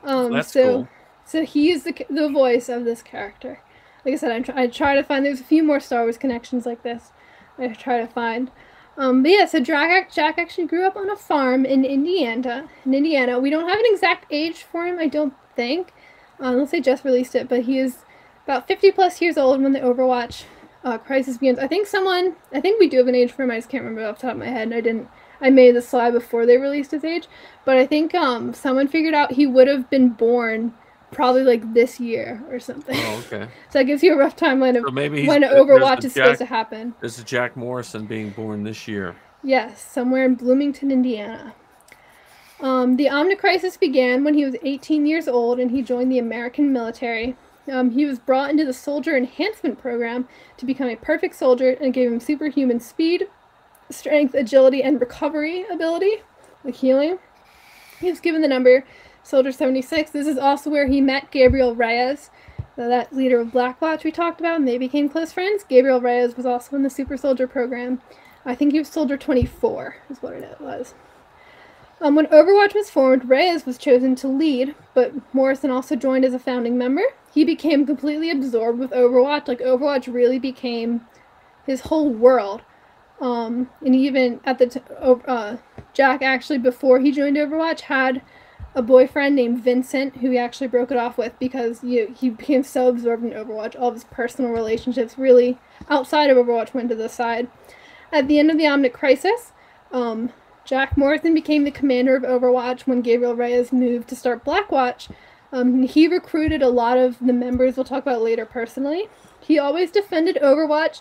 That's cool. So he is the voice of this character. Like I said, I try to find. There's a few more Star Wars connections like this. I try to find. But yeah, so Jack actually grew up on a farm in Indiana. We don't have an exact age for him, I don't think, unless they just released it. But he is about 50 plus years old when the Overwatch crisis begins. I think we do have an age for him. I just can't remember off the top of my head. And I made the slide before they released his age. But I think someone figured out he would have been born probably like this year or something. Oh, okay. So that gives you a rough timeline of maybe when Overwatch is supposed to happen. This is Jack Morrison being born this year. Yes, somewhere in Bloomington, Indiana. The Omnicrisis began when he was 18 years old and he joined the American military. He was brought into the Soldier Enhancement Program to become a perfect soldier and gave him superhuman speed, strength, agility, and recovery ability, like healing. He was given the number Soldier 76. This is also where he met Gabriel Reyes, that leader of Blackwatch we talked about, and they became close friends. Gabriel Reyes was also in the Super Soldier program. I think he was Soldier 24, is what it was. When Overwatch was formed, Reyes was chosen to lead, but Morrison also joined as a founding member. He became completely absorbed with Overwatch. Like, Overwatch really became his whole world. And even at the Jack actually, before he joined Overwatch, had a boyfriend named Vincent, who he actually broke it off with because he became so absorbed in Overwatch. All of his personal relationships, really, outside of Overwatch, went to the side. At the end of the Omnicrisis, Jack Morrison became the commander of Overwatch when Gabriel Reyes moved to start Blackwatch. He recruited a lot of the members we'll talk about later personally. He always defended Overwatch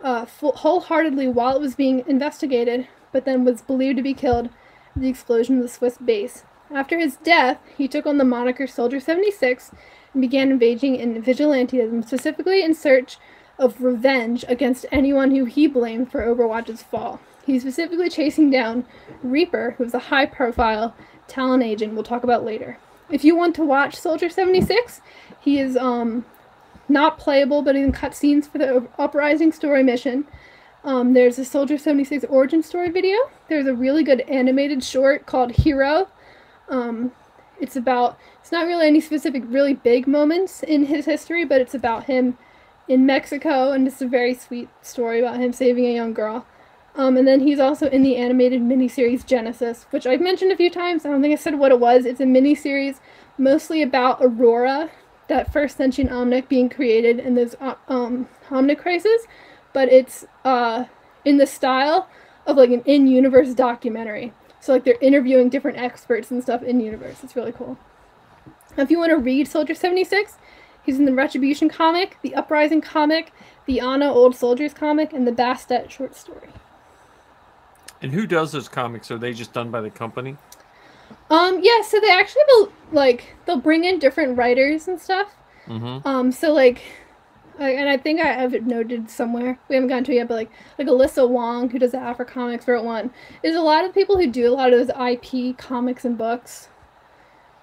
wholeheartedly while it was being investigated, but then was believed to be killed at the explosion of the Swiss base. After his death, he took on the moniker Soldier 76 and began engaging in vigilantism, specifically in search of revenge against anyone who he blamed for Overwatch's fall. He's specifically chasing down Reaper, who's a high-profile Talon agent we'll talk about later. If you want to watch Soldier 76, he is not playable, but in cutscenes for the Uprising story mission. There's a Soldier 76 origin story video. There's a really good animated short called Hero. It's not really any specific really big moments in his history, but it's about him in Mexico, and it's a very sweet story about him saving a young girl. And then he's also in the animated miniseries Genesis, which I've mentioned a few times. I don't think I said what it was. It's a miniseries mostly about Aurora, that first sentient Omnic being created in this Omnicrisis, but it's in the style of like an in-universe documentary. So like they're interviewing different experts and stuff in-universe. It's really cool. Now, if you want to read Soldier 76, he's in the Retribution comic, the Uprising comic, the Anna Old Soldiers comic, and the Bastet short story. And who does those comics? Are they just done by the company? Yeah, so they actually they'll bring in different writers and stuff. Mm-hmm. So like, and I think I have it noted somewhere. We haven't gotten to it yet, but like Alyssa Wong, who does the Afro Comics, wrote one. There's a lot of people who do a lot of those IP comics and books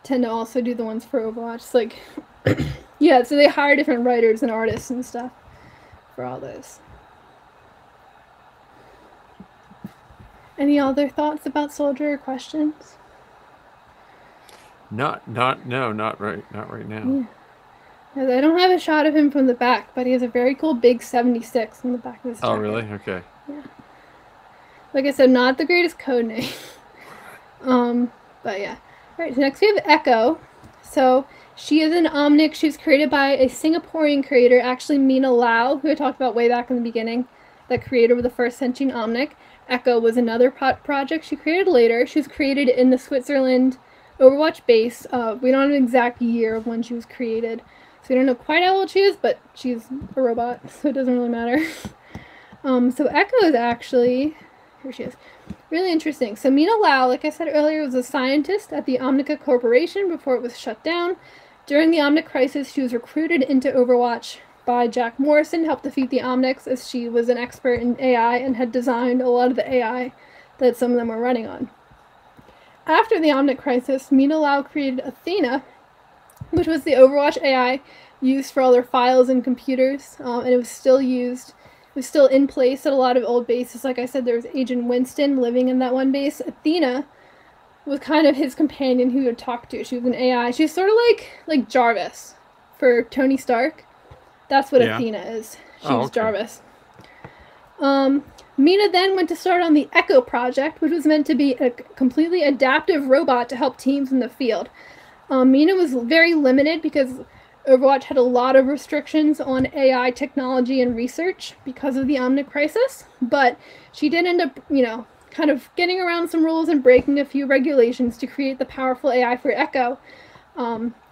tend to also do the ones for Overwatch. It's like, yeah, so they hire different writers and artists and stuff for all those. Any other thoughts about Soldier or questions? Not right now. Yeah. I don't have a shot of him from the back, but he has a very cool big 76 in the back of his jacket. Oh, really? Okay. Yeah. Like I said, not the greatest code name. But yeah. Alright, so next we have Echo. So she is an Omnic. She was created by a Singaporean creator, actually Mina Lau, who I talked about way back in the beginning, the creator of the first sentient Omnic. Echo was another project she created later. She was created in the Switzerland Overwatch base. We don't have an exact year of when she was created, so we don't know quite how old she is, but she's a robot, so it doesn't really matter. So Echo is actually, here she is, really interesting. So Mina Lau, like I said earlier, was a scientist at the Omnica Corporation before it was shut down. During the Omnic crisis, she was recruited into Overwatch by Jack Morrison, helped defeat the Omnics, as she was an expert in AI and had designed a lot of the AI that some of them were running on. After the Omnic crisis, Mina Lau created Athena, which was the Overwatch AI used for all their files and computers, and it was still used. It was still in place at a lot of old bases. Like I said, there was Agent Winston living in that one base. Athena was kind of his companion who he would talk to. She was an AI. She's sort of like Jarvis for Tony Stark. That's what Athena is. She's Jarvis. Mina then went to start on the Echo project, which was meant to be a completely adaptive robot to help teams in the field. Mina was very limited because Overwatch had a lot of restrictions on AI technology and research because of the Omnic crisis, but she did end up, kind of getting around some rules and breaking a few regulations to create the powerful AI for Echo.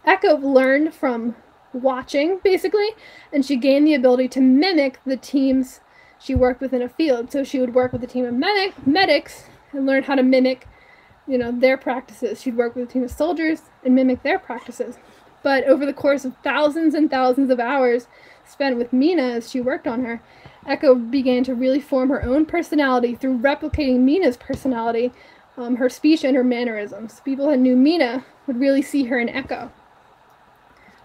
Echo learned from watching, basically, and she gained the ability to mimic the teams she worked with in a field. So she would work with a team of medics and learn how to mimic, their practices. She'd work with a team of soldiers and mimic their practices. But over the course of thousands and thousands of hours spent with Mina as she worked on her, Echo began to really form her own personality through replicating Mina's personality, her speech and her mannerisms. People that knew Mina would really see her in Echo.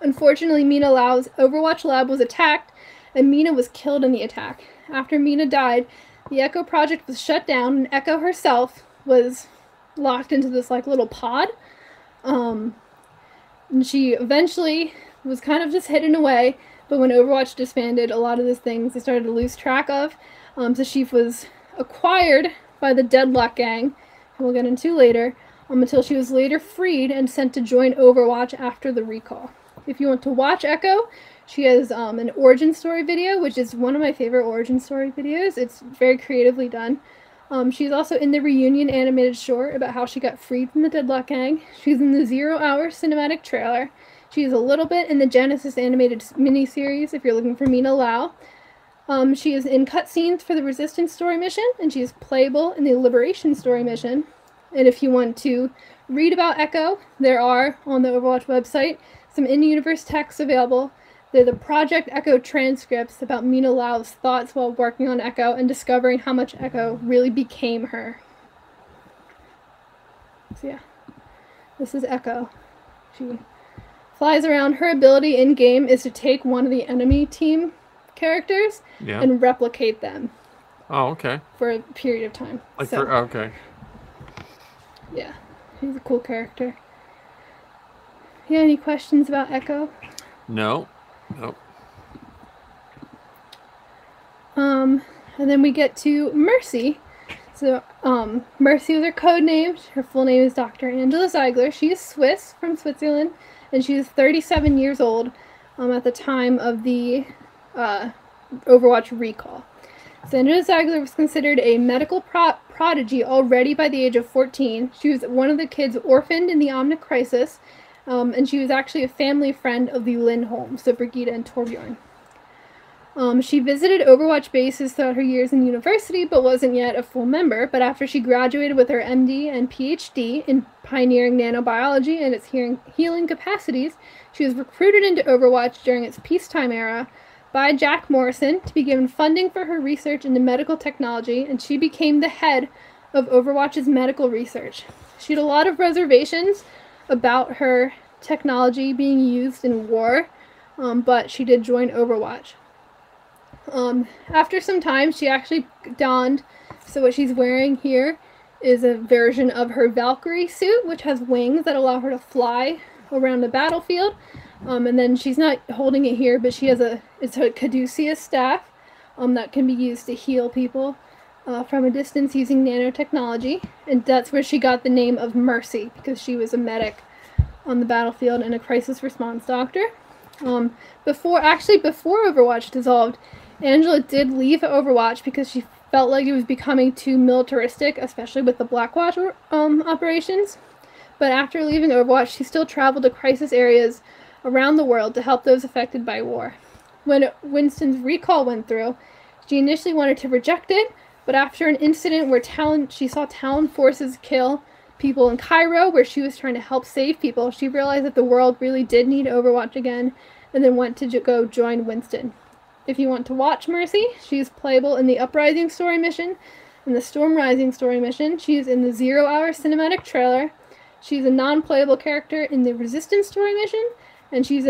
Unfortunately, Mina Lau's Overwatch lab was attacked, and Mina was killed in the attack. After Mina died, the Echo project was shut down, and Echo herself was locked into this little pod. And she eventually was kind of just hidden away, but when Overwatch disbanded, a lot of these things they started to lose track of. So she was acquired by the Deadlock Gang, who we'll get into later, until she was later freed and sent to join Overwatch after the recall. If you want to watch Echo, she has an origin story video, which is one of my favorite origin story videos. It's very creatively done. She's also in the reunion animated short about how she got freed from the Deadlock Gang. She's in the 0 Hour cinematic trailer. She's a little bit in the Genesis animated miniseries if you're looking for Mina Lau. She is in cutscenes for the Resistance story mission, and she is playable in the Liberation story mission. And if you want to read about Echo, there are, on the Overwatch website, some in-universe texts available. They're the Project Echo transcripts about Mina Lau's thoughts while working on Echo and discovering how much Echo really became her. So yeah, this is Echo. She flies around. Her ability in-game is to take one of the enemy team characters and replicate them. Oh, okay. For a period of time. Okay. Yeah, she's a cool character. You have any questions about Echo? No. Nope. And then we get to Mercy. So, Mercy was her code name. Her full name is Dr. Angela Ziegler. She is Swiss, from Switzerland, and she is 37 years old at the time of the Overwatch recall. So Angela Ziegler was considered a medical prodigy already by the age of 14. She was one of the kids orphaned in the Omnic crisis, and she was actually a family friend of the Lindholms, so Brigitte and Torbjorn. She visited Overwatch bases throughout her years in university, but wasn't yet a full member. But after she graduated with her MD and PhD in pioneering nanobiology and its healing capacities, she was recruited into Overwatch during its peacetime era by Jack Morrison to be given funding for her research into medical technology, and she became the head of Overwatch's medical research. She had a lot of reservations about her technology being used in war, but she did join Overwatch. After some time, she actually donned, so what she's wearing here is a version of her Valkyrie suit, which has wings that allow her to fly around the battlefield. And then she's not holding it here, but she has it's a caduceus staff that can be used to heal people from a distance using nanotechnology, and that's where she got the name of Mercy, because she was a medic on the battlefield and a crisis response doctor. Before Overwatch dissolved, Angela did leave Overwatch because she felt like it was becoming too militaristic, especially with the Blackwatch operations. But after leaving Overwatch, she still traveled to crisis areas around the world to help those affected by war. When Winston's recall went through, she initially wanted to reject it, but after an incident where she saw Talon forces kill people in Cairo, where she was trying to help save people, she realized that the world really did need Overwatch again, and then went to go join Winston. If you want to watch Mercy, she's playable in the Uprising story mission and the Storm Rising story mission. She's in the 0 Hour cinematic trailer. She's a non-playable character in the Resistance story mission, and she's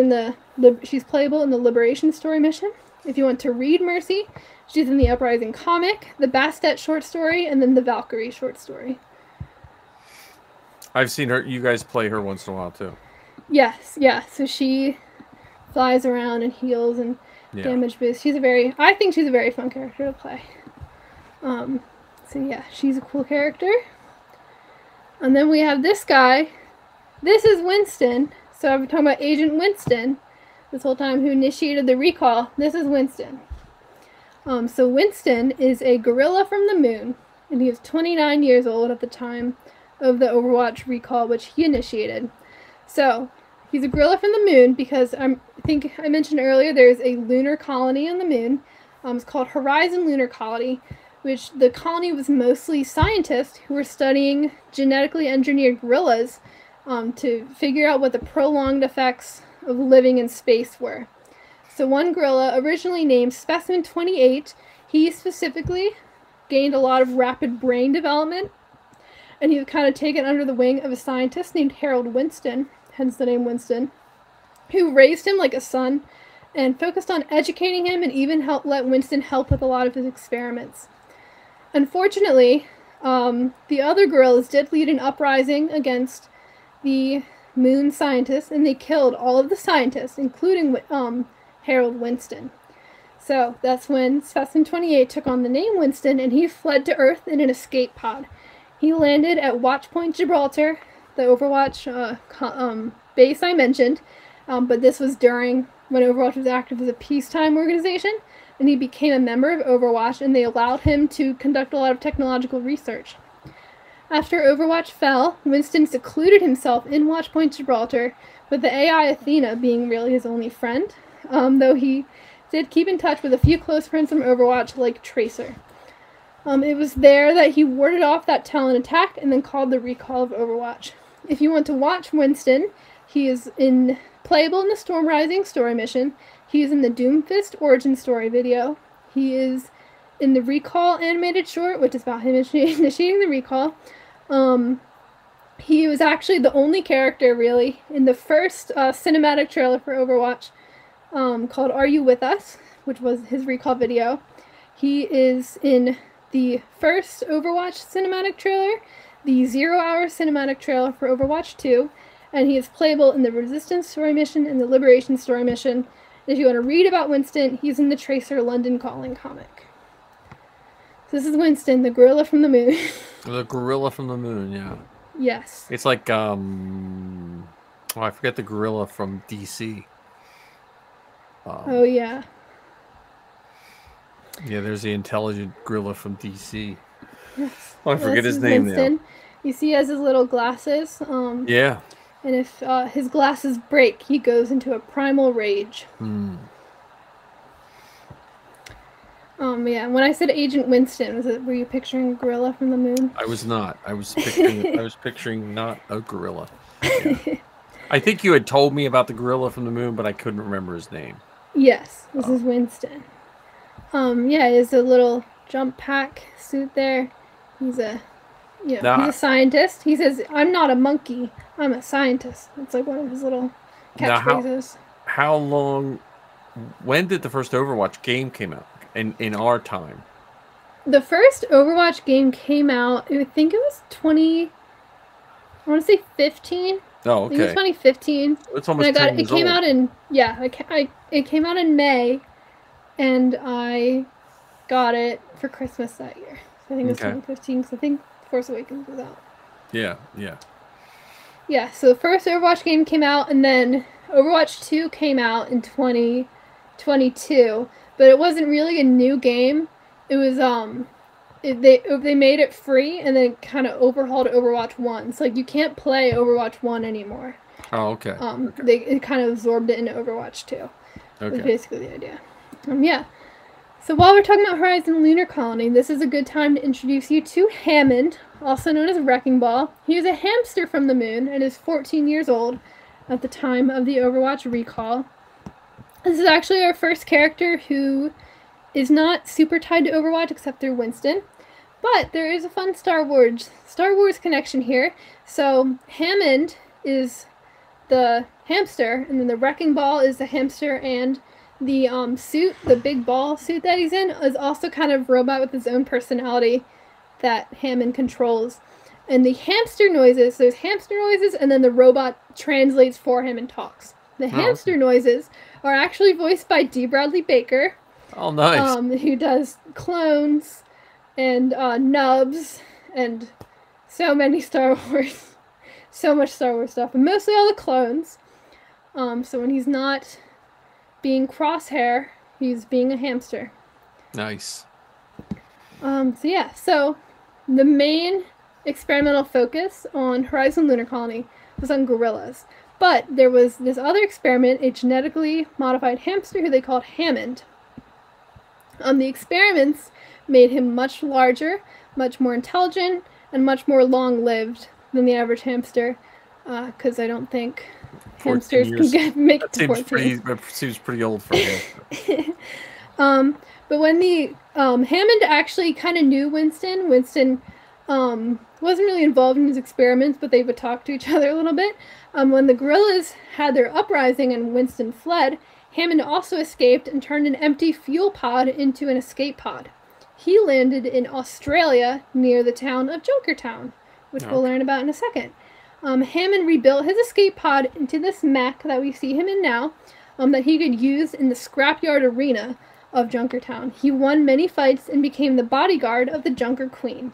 playable in the Liberation story mission. If you want to read Mercy, she's in the Uprising comic, the Bastet short story, and then the Valkyrie short story. I've seen you guys play her once in a while too. Yes, yeah. So she flies around and heals and damage boost. I think she's a very fun character to play. So yeah, she's a cool character. And then we have this guy. This is Winston. So I've been talking about Agent Winston this whole time, who initiated the recall. This is Winston. So Winston is a gorilla from the moon, and he was 29 years old at the time of the Overwatch recall, which he initiated. So he's a gorilla from the moon because I think I mentioned earlier there's a lunar colony on the moon. It's called Horizon Lunar Colony, which the colony was mostly scientists who were studying genetically engineered gorillas to figure out what the prolonged effects of living in space were. So one gorilla, originally named Specimen 28, he specifically gained a lot of rapid brain development, and he was kind of taken under the wing of a scientist named Harold Winston, hence the name Winston, who raised him like a son and focused on educating him and even let Winston help with a lot of his experiments. Unfortunately, the other gorillas did lead an uprising against the moon scientists, and they killed all of the scientists, including Harold Winston. So that's when Specimen 28 took on the name Winston, and he fled to Earth in an escape pod. He landed at Watchpoint Gibraltar, the Overwatch base I mentioned, but this was during when Overwatch was active as a peacetime organization, and he became a member of Overwatch, and they allowed him to conduct a lot of technological research. After Overwatch fell, Winston secluded himself in Watchpoint Gibraltar, with the AI Athena being really his only friend, though he did keep in touch with a few close friends from Overwatch, like Tracer. It was there that he warded off that Talon attack and then called the recall of Overwatch. If you want to watch Winston, he is playable in the Storm Rising story mission. He is in the Doomfist origin story video. He is in the Recall animated short, which is about him initiating the recall. He was actually the only character, really, in the first cinematic trailer for Overwatch called Are You With Us?, which was his recall video. He is in the first Overwatch cinematic trailer, the 0 Hour cinematic trailer for Overwatch 2, and he is playable in the Resistance story mission and the Liberation story mission. And if you want to read about Winston, he's in the Tracer London Calling comic. So this is Winston, the gorilla from the moon. The gorilla from the moon, yeah. Yes. It's like, I forget the gorilla from DC. Oh, yeah. Yeah, there's the intelligent gorilla from DC. Yes. Oh, I forget his name now. You see he has his little glasses. Yeah. And if his glasses break, he goes into a primal rage. Yeah, when I said Agent Winston, were you picturing a gorilla from the moon? I was not. I was picturing not a gorilla. Yeah. I think you had told me about the gorilla from the moon, but I couldn't remember his name. Yes, this is Winston. Yeah, he has a little jump pack suit there. He's a he's a scientist. He says, "I'm not a monkey. I'm a scientist." It's like one of his little catchphrases. When did the first Overwatch game came out? In our time. The first Overwatch game came out, I think it was 15. Oh, okay. I think it was 2015. It's almost 10 years old. It came out in May, and I got it for Christmas that year. I think it was Okay. 2015, because I think Force Awakens was out. Yeah, yeah. Yeah, so the first Overwatch game came out, and then Overwatch 2 came out in 2022, but it wasn't really a new game. It was, they made it free, and then kind of overhauled Overwatch 1. So, like, you can't play Overwatch 1 anymore. Oh, okay. It kind of absorbed it into Overwatch 2. Okay. Was basically the idea. Yeah. So while we're talking about Horizon Lunar Colony, this is a good time to introduce you to Hammond, also known as Wrecking Ball. He was a hamster from the moon and is 14 years old at the time of the Overwatch recall. This is actually our first character who is not super tied to Overwatch except through Winston. But there is a fun Star Wars connection here. So Hammond is the hamster, and then the Wrecking Ball is the hamster, and the suit, the big ball suit that he's in, is also kind of robot with his own personality that Hammond controls. And the hamster noises, there's hamster noises, and then the robot translates for him and talks. The hamster noises are actually voiced by D. Bradley Baker. Oh, nice. Who does clones and nubs and so many Star Wars, so much Star Wars stuff, and mostly all the clones. So when he's not being Crosshair, he's being a hamster. Nice. So the main experimental focus on Horizon Lunar Colony was on gorillas. But there was this other experiment, a genetically modified hamster who they called Hammond. The experiments made him much larger, much more intelligent, and much more long-lived than the average hamster, because I don't think hamsters can make it to 14. That seems pretty old for him. But when the Hammond actually kind of knew Winston wasn't really involved in his experiments, but they would talk to each other a little bit. When the gorillas had their uprising and Winston fled, Hammond also escaped and turned an empty fuel pod into an escape pod. He landed in Australia near the town of Junkertown, which we'll learn about in a second. Hammond rebuilt his escape pod into this mech that we see him in now, that he could use in the scrapyard arena of Junkertown. He won many fights and became the bodyguard of the Junker Queen.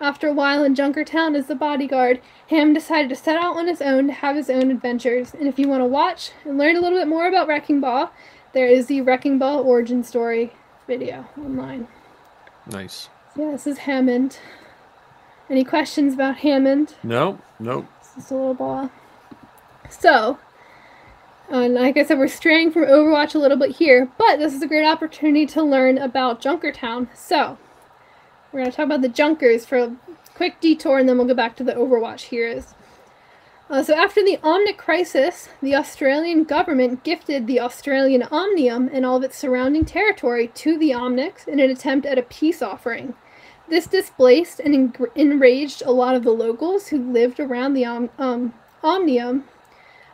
After a while in Junkertown as the bodyguard, Hammond decided to set out on his own to have his own adventures. And if you want to watch and learn a little bit more about Wrecking Ball, there is the Wrecking Ball origin story video online. Nice. Yeah, this is Hammond. Any questions about Hammond? Nope. It's just a little ball. So, like I said, we're straying from Overwatch a little bit here, but this is a great opportunity to learn about Junkertown. So, we're going to talk about the Junkers for a quick detour, and then we'll go back to the Overwatch heroes. So after the Omnic crisis, the Australian government gifted the Australian Omnium and all of its surrounding territory to the Omnics in an attempt at a peace offering. This displaced and enraged a lot of the locals who lived around the Omnium,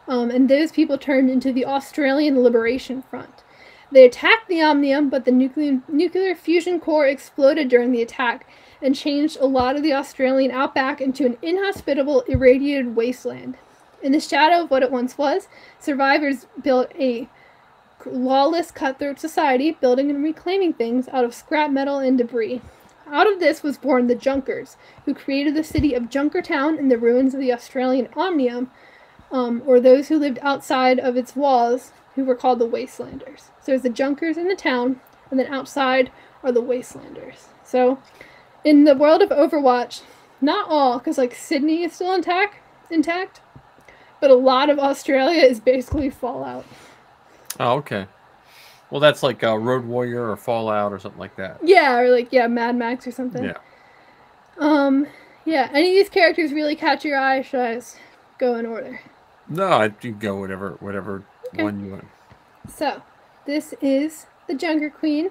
and those people turned into the Australian Liberation Front. They attacked the Omnium, but the nuclear fusion core exploded during the attack and changed a lot of the Australian outback into an inhospitable, irradiated wasteland. In the shadow of what it once was, survivors built a lawless, cutthroat society, building and reclaiming things out of scrap metal and debris. Out of this was born the Junkers, who created the city of Junkertown in the ruins of the Australian Omnium, or those who lived outside of its walls, who were called the Wastelanders. So there's the Junkers in the town, and then outside are the Wastelanders. So in the world of Overwatch, not all, because like Sydney is still intact, but a lot of Australia is basically Fallout. Oh, okay. Well, that's like Road Warrior or Fallout or something like that. Yeah, or like, Mad Max or something. Yeah. Yeah, any of these characters really catch your eye? Should I just go in order? No, you can go whatever Okay. one you want. So, this is the Junker Queen.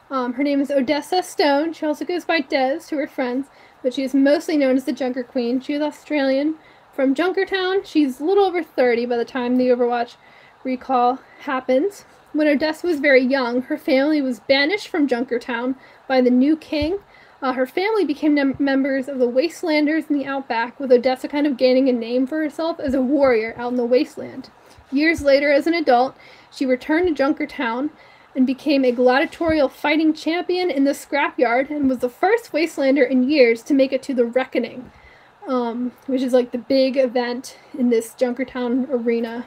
Her name is Odessa Stone. She also goes by Des to her friends, but she is mostly known as the Junker Queen. She is Australian from Junkertown. She's a little over 30 by the time the Overwatch recall happens. When Odessa was very young, her family was banished from Junkertown by the new king. Her family became members of the Wastelanders in the Outback, with Odessa kind of gaining a name for herself as a warrior out in the wasteland. Years later, as an adult, she returned to Junkertown and became a gladiatorial fighting champion in the scrapyard and was the first Wastelander in years to make it to the Reckoning, which is like the big event in this Junkertown arena.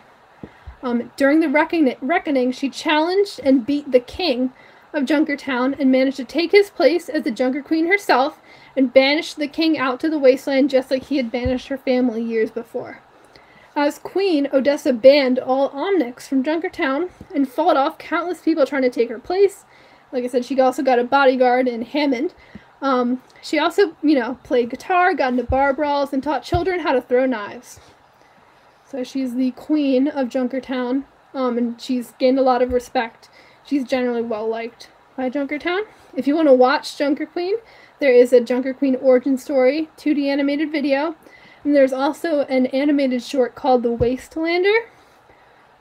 During the Reckoning, she challenged and beat the king of Junkertown and managed to take his place as the Junker Queen herself and banished the king out to the wasteland just like he had banished her family years before. As queen, Odessa banned all Omnics from Junkertown and fought off countless people trying to take her place. Like I said, she also got a bodyguard in Hammond. She also, played guitar, got into bar brawls, and taught children how to throw knives. So she's the queen of Junkertown, and she's gained a lot of respect. She's generally well-liked by Junkertown. If you want to watch Junker Queen, there is a Junker Queen origin story 2D animated video. And there's also an animated short called The Wastelander.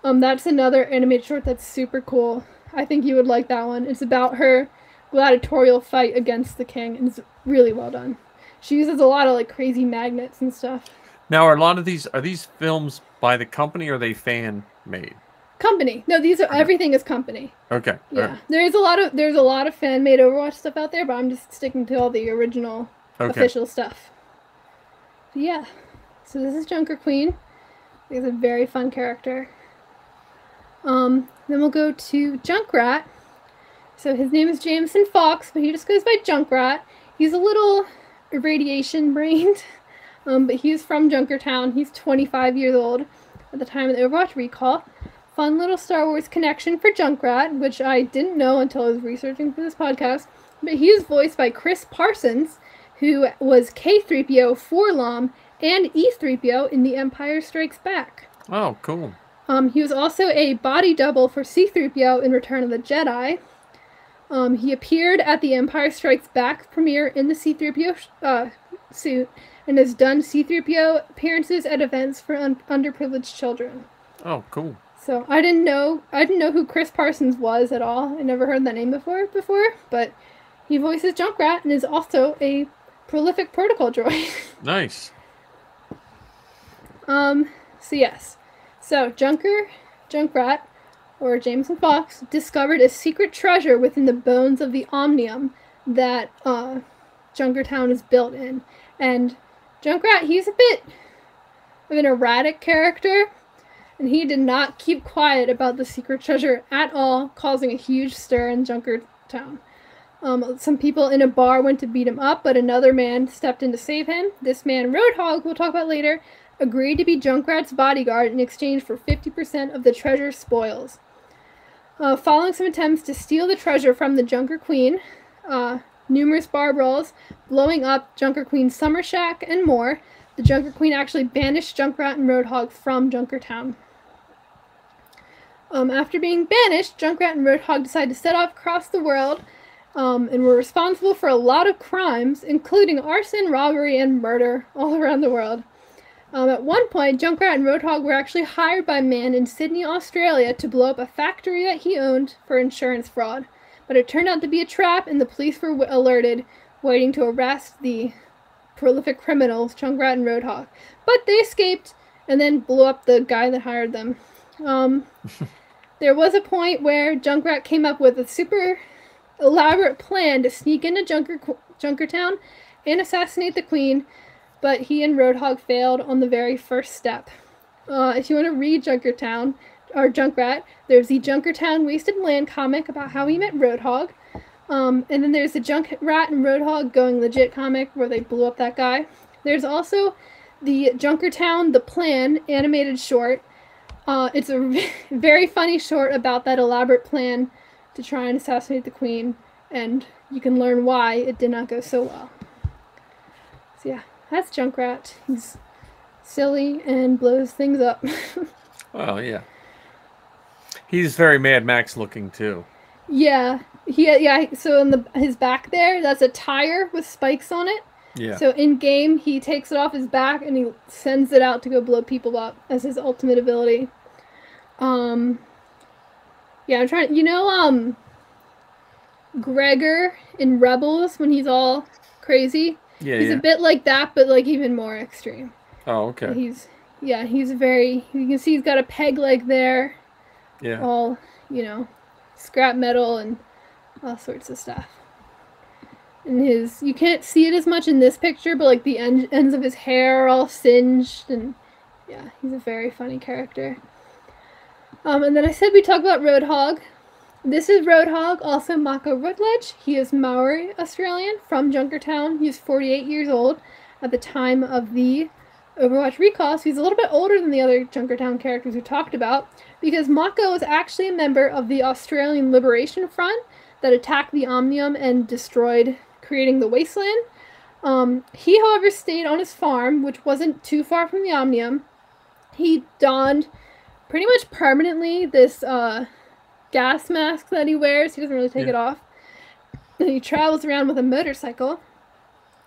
That's another animated short that's super cool. I think you would like that one. It's about her gladiatorial fight against the king, and it's really well done. She uses a lot of like crazy magnets and stuff. Now, are these films by the company or are they fan made? Company. No, everything is company. Okay. Yeah. Right. There's a lot of fan made Overwatch stuff out there, but I'm just sticking to all the original official stuff. Yeah, so this is Junker Queen. He's a very fun character. Then we'll go to Junkrat. So his name is Jameson Fox, but he just goes by Junkrat. He's a little irradiation-brained, but he's from Junkertown. He's 25 years old at the time of the Overwatch recall. Fun little Star Wars connection for Junkrat, which I didn't know until I was researching for this podcast. But he is voiced by Chris Parsons, who was K-3PO, 4-LOM, and E-3PO in The Empire Strikes Back. Oh, cool. He was also a body double for C-3PO in Return of the Jedi. He appeared at the Empire Strikes Back premiere in the C-3PO suit and has done C-3PO appearances at events for underprivileged children. Oh, cool. So I didn't know who Chris Parsons was at all. I never heard that name before, but he voices Junkrat and is also a prolific protocol droid. Nice. So Junkrat, or Jameson Fox, discovered a secret treasure within the bones of the Omnium that Junkertown is built in. And Junkrat, he's a bit of an erratic character, and he did not keep quiet about the secret treasure at all, causing a huge stir in Junkertown. Some people in a bar went to beat him up, but another man stepped in to save him. This man, Roadhog, we'll talk about later, agreed to be Junkrat's bodyguard in exchange for 50% of the treasure spoils. Following some attempts to steal the treasure from the Junker Queen, numerous bar brawls, blowing up Junker Queen's summer shack, and more, the Junker Queen actually banished Junkrat and Roadhog from Junkertown. After being banished, Junkrat and Roadhog decided to set off across the world, and were responsible for a lot of crimes, including arson, robbery, and murder all around the world. At one point, Junkrat and Roadhog were actually hired by a man in Sydney, Australia to blow up a factory that he owned for insurance fraud. But it turned out to be a trap, and the police were alerted, waiting to arrest the prolific criminals, Junkrat and Roadhog. But they escaped, and then blew up the guy that hired them. There was a point where Junkrat came up with a super elaborate plan to sneak into Junkertown and assassinate the Queen, but he and Roadhog failed on the very first step. If you want to read Junkertown, or Junkrat, there's the Junkertown Wasted Land comic about how he met Roadhog, and then there's the Junkrat and Roadhog Going Legit comic where they blew up that guy. There's also the Junkertown The Plan animated short. It's a very funny short about that elaborate plan to try and assassinate the Queen, and you can learn why it did not go so well. So yeah, that's Junkrat. He's silly and blows things up. Well, yeah. He's very Mad Max looking too. Yeah, so in his back there, that's a tire with spikes on it. Yeah. So in game, he takes it off his back and he sends it out to go blow people up as his ultimate ability. Yeah, I'm trying. Gregor in Rebels when he's all crazy. Yeah, he's a bit like that, but like even more extreme. Oh, okay. He's very. You can see he's got a peg leg there. Yeah. All scrap metal and all sorts of stuff. And you can't see it as much in this picture, but like the ends of his hair are all singed, and yeah, he's a very funny character. And then I said we talk about Roadhog. This is Roadhog, also Mako Rutledge. He is Maori Australian from Junkertown. He's 48 years old at the time of the Overwatch recall, so he's a little bit older than the other Junkertown characters we talked about, because Mako is actually a member of the Australian Liberation Front that attacked the Omnium and destroyed, creating the Wasteland. He, however, stayed on his farm, which wasn't too far from the Omnium. He donned pretty much permanently this gas mask that he wears. He doesn't really take it off. And he travels around with a motorcycle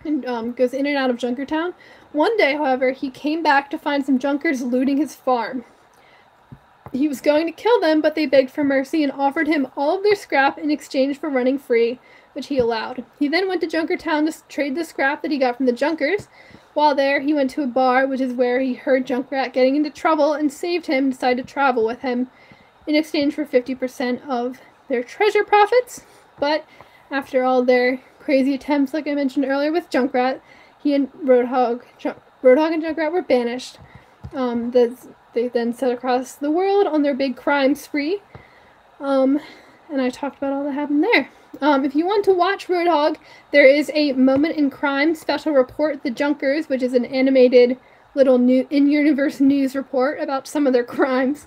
and goes in and out of Junkertown. One day, however, he came back to find some Junkers looting his farm. He was going to kill them, but they begged for mercy and offered him all of their scrap in exchange for running free, which he allowed. He then went to Junkertown to trade the scrap that he got from the Junkers. While there, he went to a bar, which is where he heard Junkrat getting into trouble and saved him and decided to travel with him in exchange for 50% of their treasure profits. But after all their crazy attempts, like I mentioned earlier with Junkrat, he and Roadhog and Junkrat were banished. They then set across the world on their big crime spree. And I talked about all that happened there. If you want to watch Roadhog, there is a Moment in Crime special report, The Junkers, which is an animated little in-universe news report about some of their crimes.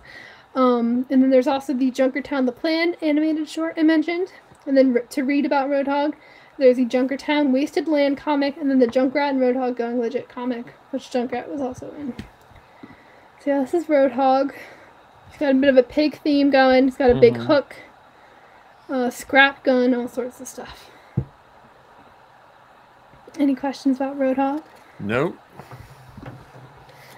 And then there's also the Junkertown The Plan animated short I mentioned. And then to read about Roadhog, there's the Junkertown Wasted Land comic, and then the Junkrat and Roadhog Going Legit comic, which Junkrat was also in. So yeah, this is Roadhog. He's got a bit of a pig theme going. He's got a big hook, scrap gun, all sorts of stuff. Any questions about Roadhog? Nope.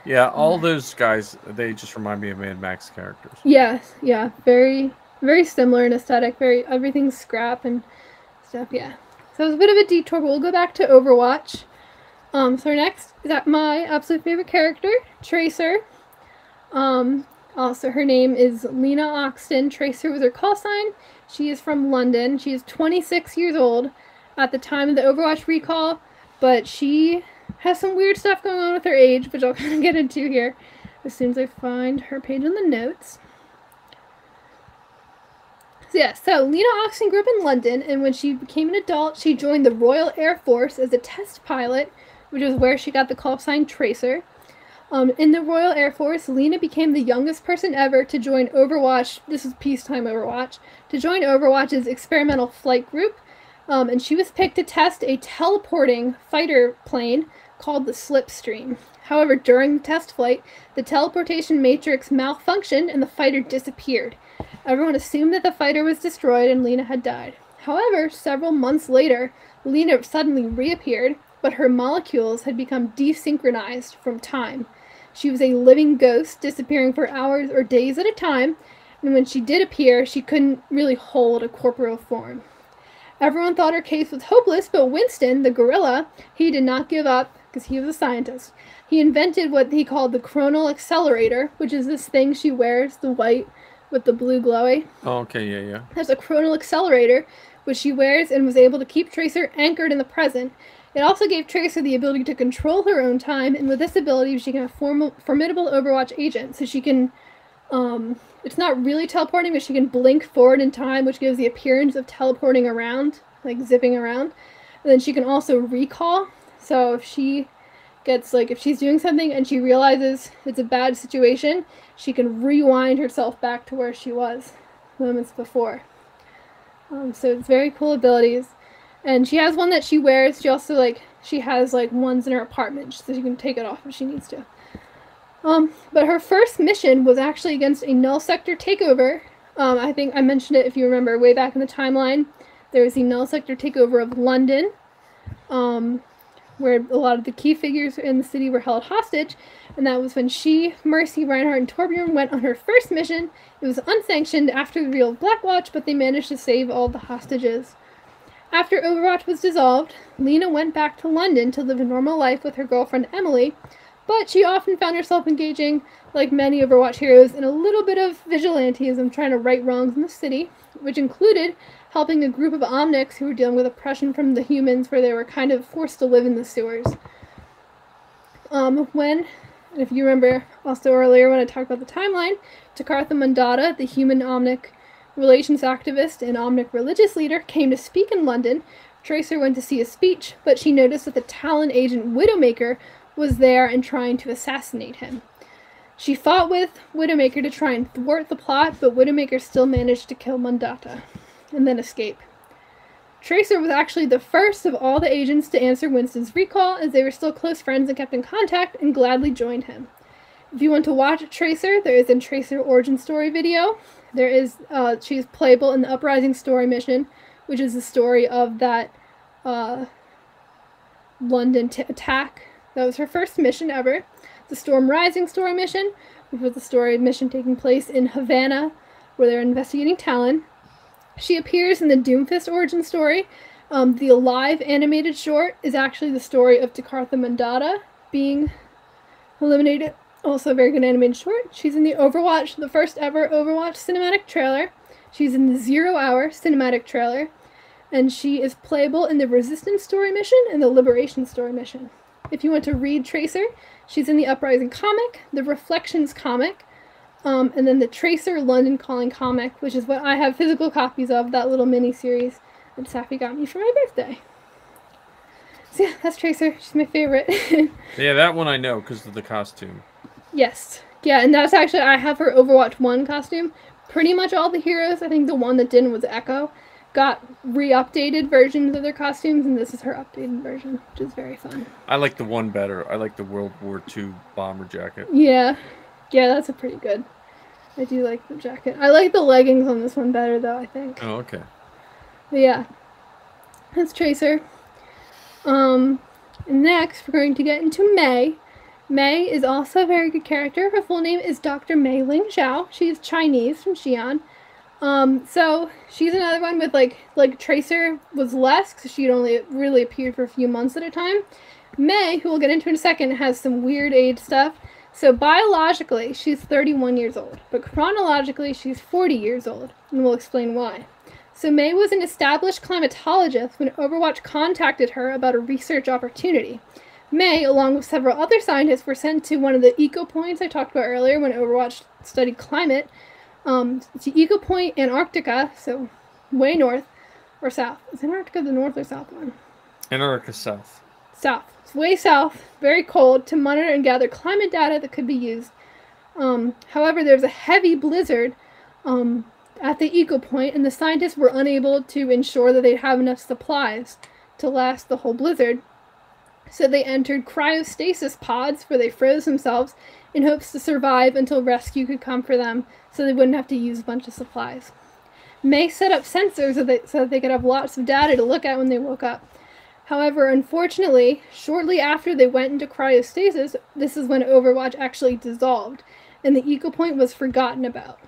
Yeah, all those guys, they just remind me of Mad Max characters. Yes, yeah, very, very similar in aesthetic. Everything's scrap and stuff, yeah. So it was a bit of a detour, but we'll go back to Overwatch. So next is my absolute favorite character, Tracer. Also, her name is Lena Oxton. Tracer was her call sign. She is from London. She is 26 years old at the time of the Overwatch recall, but she has some weird stuff going on with her age, which I'll kind of get into here as soon as I find her page in the notes. So Lena Oxton grew up in London, and when she became an adult, she joined the Royal Air Force as a test pilot, which is where she got the call sign Tracer. In the Royal Air Force, Lena became the youngest person ever to join Overwatch. This is peacetime Overwatch. To join Overwatch's experimental flight group, and she was picked to test a teleporting fighter plane called the Slipstream. However, during the test flight, the teleportation matrix malfunctioned and the fighter disappeared. Everyone assumed that the fighter was destroyed and Lena had died. However, several months later, Lena suddenly reappeared, but her molecules had become desynchronized from time. She was a living ghost, disappearing for hours or days at a time, and when she did appear, she couldn't really hold a corporeal form. Everyone thought her case was hopeless, but Winston, the gorilla, he did not give up because he was a scientist. He invented what he called the chronal accelerator, which is this thing she wears, the white with the blue glowy. Oh, okay, yeah. There's a chronal accelerator, which she wears and was able to keep Tracer anchored in the present. It also gave Tracer the ability to control her own time, and with this ability, she can have formidable Overwatch agent. So she can, it's not really teleporting, but she can blink forward in time, which gives the appearance of teleporting around, like zipping around. And then she can also recall. So if she gets, like, if she's doing something and she realizes it's a bad situation, she can rewind herself back to where she was moments before. So it's very cool abilities. And she has one that she wears. She also, she has, ones in her apartment, so she can take it off if she needs to. But her first mission was actually against a null sector takeover. I think I mentioned it, if you remember, way back in the timeline. There was the null sector takeover of London, where a lot of the key figures in the city were held hostage. And that was when she, Mercy, Reinhardt, and Torbjorn went on her first mission. It was unsanctioned after the reveal of Blackwatch, but they managed to save all the hostages. After Overwatch was dissolved, Lena went back to London to live a normal life with her girlfriend Emily, But she often found herself engaging, like many Overwatch heroes, in a little bit of vigilantism, trying to right wrongs in the city, which included helping a group of Omnics who were dealing with oppression from the humans, where they were kind of forced to live in the sewers. If you remember also earlier when I talked about the timeline, Takartha Mandata, the human Omnic relations activist and Omnic religious leader, came to speak in London. Tracer went to see his speech, but she noticed that the Talon agent Widowmaker was there and trying to assassinate him. She fought with Widowmaker to try and thwart the plot, but Widowmaker still managed to kill Mandata and then escape. Tracer was actually the first of all the agents to answer Winston's recall, as they were still close friends and kept in contact, and gladly joined him. If you want to watch Tracer, there is a Tracer origin story video. There is, she's playable in the Uprising story mission, which is the story of that London attack. That was her first mission ever. The Storm Rising story mission, which was the story mission taking place in Havana, where they're investigating Talon. She appears in the Doomfist origin story. The Alive animated short is actually the story of Takartha Mandata being eliminated. Also a very good animated short. She's in the Overwatch, the first ever Overwatch cinematic trailer. She's in the 0 Hour cinematic trailer. And she is playable in the Resistance story mission and the Liberation story mission. If you want to read Tracer, she's in the Uprising comic, the Reflections comic, and then the Tracer London Calling comic, which is what I have physical copies of, that little mini-series that Safi got me for my birthday. So yeah, that's Tracer. She's my favorite. Yeah, that one I know because of the costume. Yes. Yeah, and that's actually, I have her Overwatch 1 costume. Pretty much all the heroes, I think the one that didn't was Echo, got re-updated versions of their costumes, and this is her updated version, which is very fun. I like the one better. I like the World War II bomber jacket. Yeah. Yeah, that's a pretty good. I do like the jacket. I like the leggings on this one better, though, I think. Oh, okay. But yeah. That's Tracer. Next, we're going to get into Mei. Mei is also a very good character. Her full name is Dr. Mei Ling Zhao. She's Chinese from Xi'an. So she's another one with like Tracer was less, because she'd only really appeared for a few months at a time. Mei, who we'll get into in a second, has some weird age stuff. So biologically, she's 31 years old, but chronologically, she's 40 years old, and we'll explain why. So Mei was an established climatologist when Overwatch contacted her about a research opportunity. Mei, along with several other scientists, were sent to one of the eco points I talked about earlier when Overwatch studied climate, to Eco Point, Antarctica, so way north or south. Is Antarctica the north or south one? Antarctica south. South. It's way south, very cold, to monitor and gather climate data that could be used. However, there was a heavy blizzard at the Eco Point, and the scientists were unable to ensure that they'd have enough supplies to last the whole blizzard. So they entered cryostasis pods where they froze themselves in hopes to survive until rescue could come for them, so they wouldn't have to use a bunch of supplies. Mei set up sensors so that they could have lots of data to look at when they woke up. However, unfortunately, shortly after they went into cryostasis, this is when Overwatch actually dissolved, and the Eco Point was forgotten about.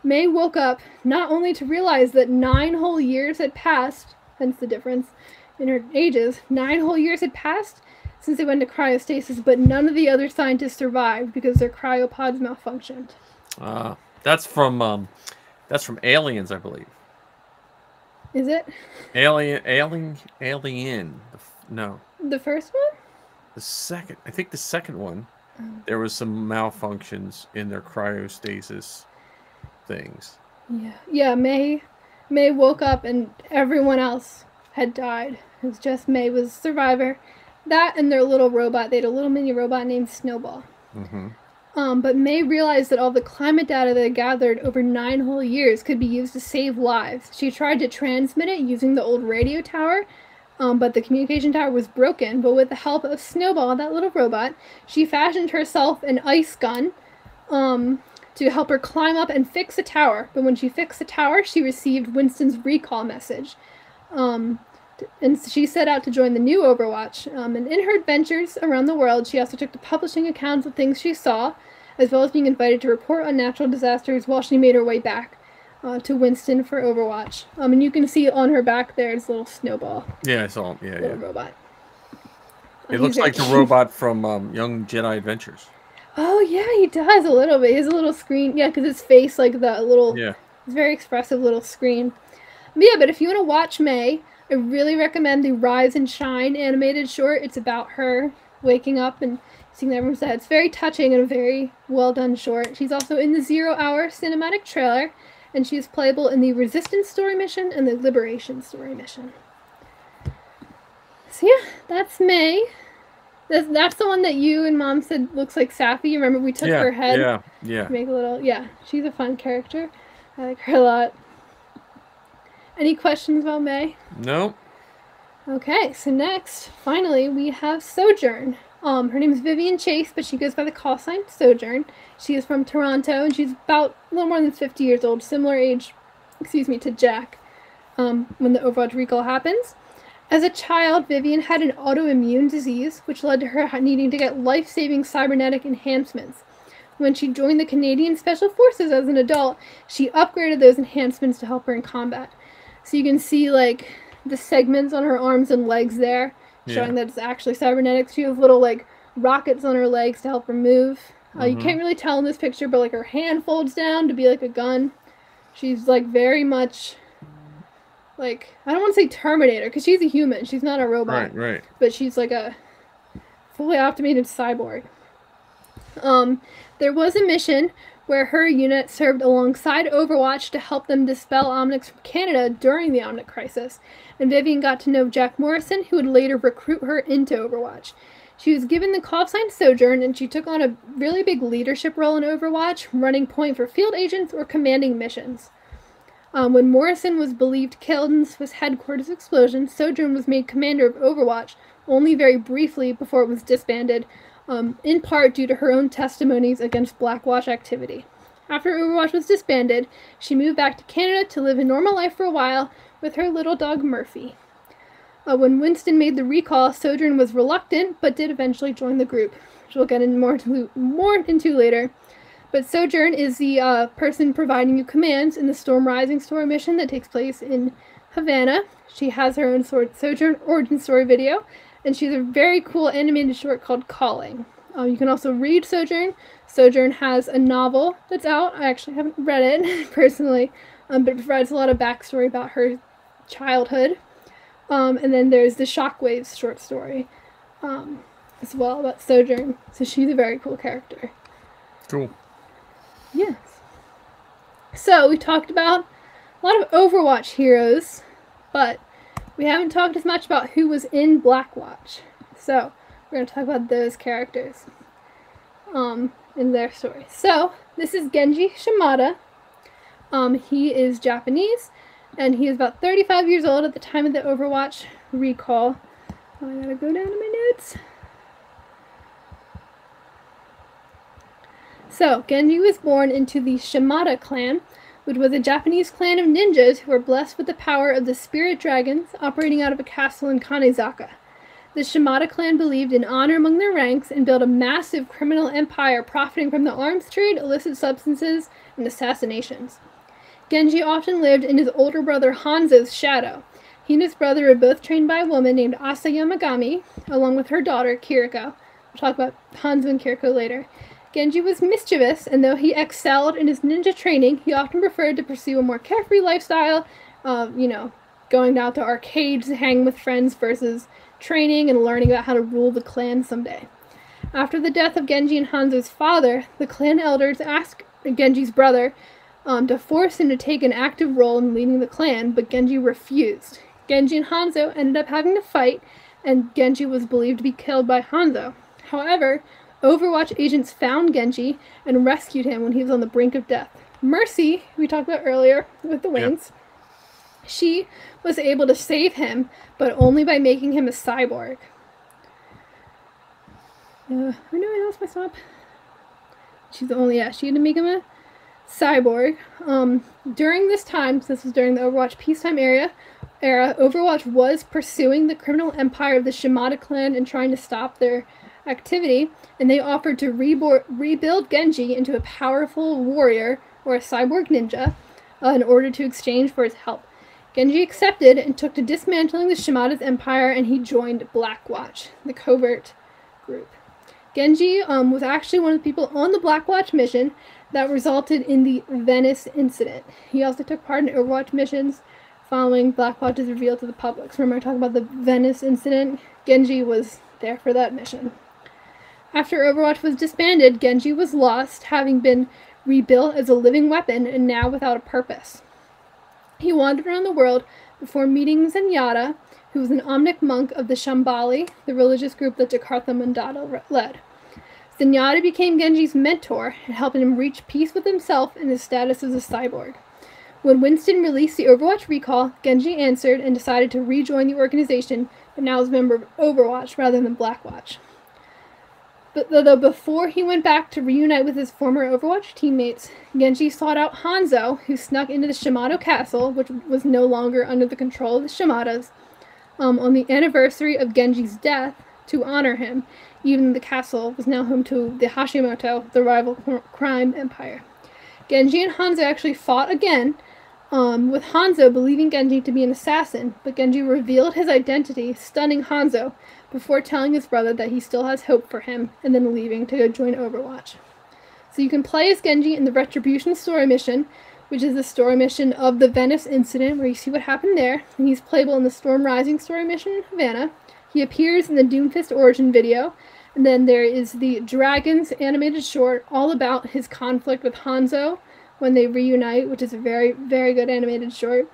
Mei woke up not only to realize that 9 whole years had passed, hence the difference in her ages, 9 whole years had passed since they went to cryostasis, but none of the other scientists survived because their cryopods malfunctioned. That's from Aliens, I believe. Is it? Alien. No. The first one? The second. I think the second one. There was some malfunctions in their cryostasis things. Yeah. Yeah, Mei woke up and everyone else had died. It was just Mei was a survivor. That and their little robot. They had a little mini robot named Snowball. Mm-hmm. But Mei realized that all the climate data they gathered over 9 whole years could be used to save lives. She tried to transmit it using the old radio tower, but the communication tower was broken. But with the help of Snowball, that little robot, she fashioned herself an ice gun to help her climb up and fix the tower. But when she fixed the tower, she received Winston's recall message. And she set out to join the new Overwatch. And in her adventures around the world, she also took to publishing accounts of things she saw, as well as being invited to report on natural disasters while she made her way back to Winston for Overwatch. And you can see on her back there is a little Snowball. Yeah, I saw him. Yeah, little robot. It looks like the robot from Young Jedi Adventures. Oh yeah, he does a little bit. He has a little screen. Yeah, because his face, like that little, Yeah. it's very expressive little screen. But yeah, but if you want to watch May, I really recommend the Rise and Shine animated short. It's about her waking up and seeing everyone's dead. It's very touching and a very well done short. She's also in the 0 Hour cinematic trailer, and she's playable in the Resistance story mission and the Liberation story mission. So yeah, that's May. That's the one that you and Mom said looks like Safi. You remember we took her head? Yeah. To make a little, yeah. She's a fun character. I like her a lot. Any questions about May? No. Okay, so next, finally, we have Sojourn. Her name is Vivian Chase, but she goes by the call sign Sojourn. She is from Toronto, and she's about a little more than 50 years old, similar age, to Jack, when the Overwatch recall happens. As a child, Vivian had an autoimmune disease, which led to her needing to get life-saving cybernetic enhancements. When she joined the Canadian Special Forces as an adult, she upgraded those enhancements to help her in combat. So you can see, like, the segments on her arms and legs there, showing that it's actually cybernetics. She has little, like, rockets on her legs to help her move. You can't really tell in this picture, but, like, her hand folds down to be, like, a gun. She's, like, very much... like, I don't want to say Terminator, because she's a human. She's not a robot. Right. But she's like a fully automated cyborg. There was a mission where her unit served alongside Overwatch to help them dispel Omnics from Canada during the Omnic crisis. And Vivian got to know Jack Morrison, who would later recruit her into Overwatch. She was given the call sign Sojourn, and she took on a really big leadership role in Overwatch, running point for field agents or commanding missions. When Morrison was believed killed in the Swiss headquarters explosion, Sojourn was made commander of Overwatch only very briefly before it was disbanded, in part due to her own testimonies against Blackwatch activity. After Overwatch was disbanded, she moved back to Canada to live a normal life for a while with her little dog Murphy. When Winston made the recall, Sojourn was reluctant, but did eventually join the group, which we'll get into more into later. But Sojourn is the person providing you commands in the Storm Rising story mission that takes place in Havana. She has her own Sojourn origin story video, and she's a very cool animated short called Calling. You can also read Sojourn. Sojourn has a novel that's out. I actually haven't read it personally, but it provides a lot of backstory about her childhood. And then there's the Shockwaves short story as well about Sojourn. So she's a very cool character. Cool. Yes. So we talked about a lot of Overwatch heroes, but we haven't talked as much about who was in Blackwatch. So we're going to talk about those characters in their story. So this is Genji Shimada. He is Japanese, and he is about 35 years old at the time of the Overwatch recall. I gotta go down to my notes. So, Genji was born into the Shimada clan, which was a Japanese clan of ninjas who were blessed with the power of the spirit dragons operating out of a castle in Kanezaka. The Shimada clan believed in honor among their ranks and built a massive criminal empire profiting from the arms trade, illicit substances, and assassinations. Genji often lived in his older brother Hanzo's shadow. He and his brother were both trained by a woman named Asa Yamagami, along with her daughter Kiriko. We'll talk about Hanzo and Kiriko later. Genji was mischievous, and though he excelled in his ninja training, he often preferred to pursue a more carefree lifestyle, going out to arcades to hang with friends versus training and learning about how to rule the clan someday. After the death of Genji and Hanzo's father, the clan elders asked Genji's brother to force him to take an active role in leading the clan, but Genji refused. Genji and Hanzo ended up having to fight, and Genji was believed to be killed by Hanzo. However, Overwatch agents found Genji and rescued him when he was on the brink of death. Mercy, who we talked about earlier with the wings, she was able to save him, but only by making him a cyborg. I know I lost my stop. She's the only, she had to make him a cyborg. During this time, so this was during the Overwatch peacetime era, Overwatch was pursuing the criminal empire of the Shimada clan and trying to stop their activity, and they offered to rebuild Genji into a powerful warrior or a cyborg ninja in order to exchange for his help. Genji accepted and took to dismantling the Shimada's empire, and he joined Blackwatch, the covert group. Genji was actually one of the people on the Blackwatch mission that resulted in the Venice incident. He also took part in Overwatch missions following Blackwatch's reveal to the public. So remember I talked about the Venice incident? Genji was there for that mission. After Overwatch was disbanded, Genji was lost, having been rebuilt as a living weapon and now without a purpose. He wandered around the world before meeting Zenyatta, who was an Omnic monk of the Shambhali, the religious group that Jakarta Mandata led. Zenyatta became Genji's mentor and helped him reach peace with himself and his status as a cyborg. When Winston released the Overwatch recall, Genji answered and decided to rejoin the organization, but now as a member of Overwatch rather than Blackwatch. But though before he went back to reunite with his former Overwatch teammates, Genji sought out Hanzo, who snuck into the Shimado castle, which was no longer under the control of the Shimadas, on the anniversary of Genji's death to honor him, even though the castle was now home to the Hashimoto, the rival crime empire. Genji and Hanzo actually fought again, with Hanzo believing Genji to be an assassin, but Genji revealed his identity, stunning Hanzo, before telling his brother that he still has hope for him, and then leaving to go join Overwatch. So you can play as Genji in the Retribution story mission, which is the story mission of the Venice incident, where you see what happened there, and he's playable in the Storm Rising story mission in Havana. He appears in the Doomfist origin video, and then there is the Dragons animated short all about his conflict with Hanzo when they reunite, which is a very, very good animated short.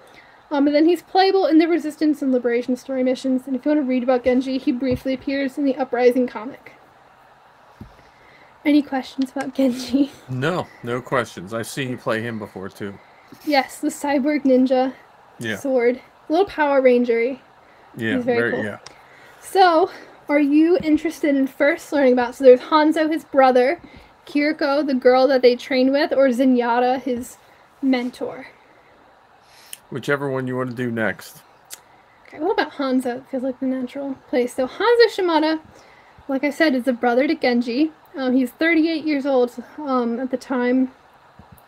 And then he's playable in the Resistance and Liberation story missions, and if you want to read about Genji, he briefly appears in the Uprising comic. Any questions about Genji? No questions. I've seen you play him before, too. Yes, the cyborg ninja sword. A little Power Ranger-y. Yeah, he's very cool. Yeah. So, are you interested in first learning about, so there's Hanzo, his brother, Kiriko, the girl that they train with, or Zenyatta, his mentor? Whichever one you want to do next. Okay, what about Hanzo? It feels like the natural place. So Hanzo Shimada, like I said, is a brother to Genji. He's 38 years old at the time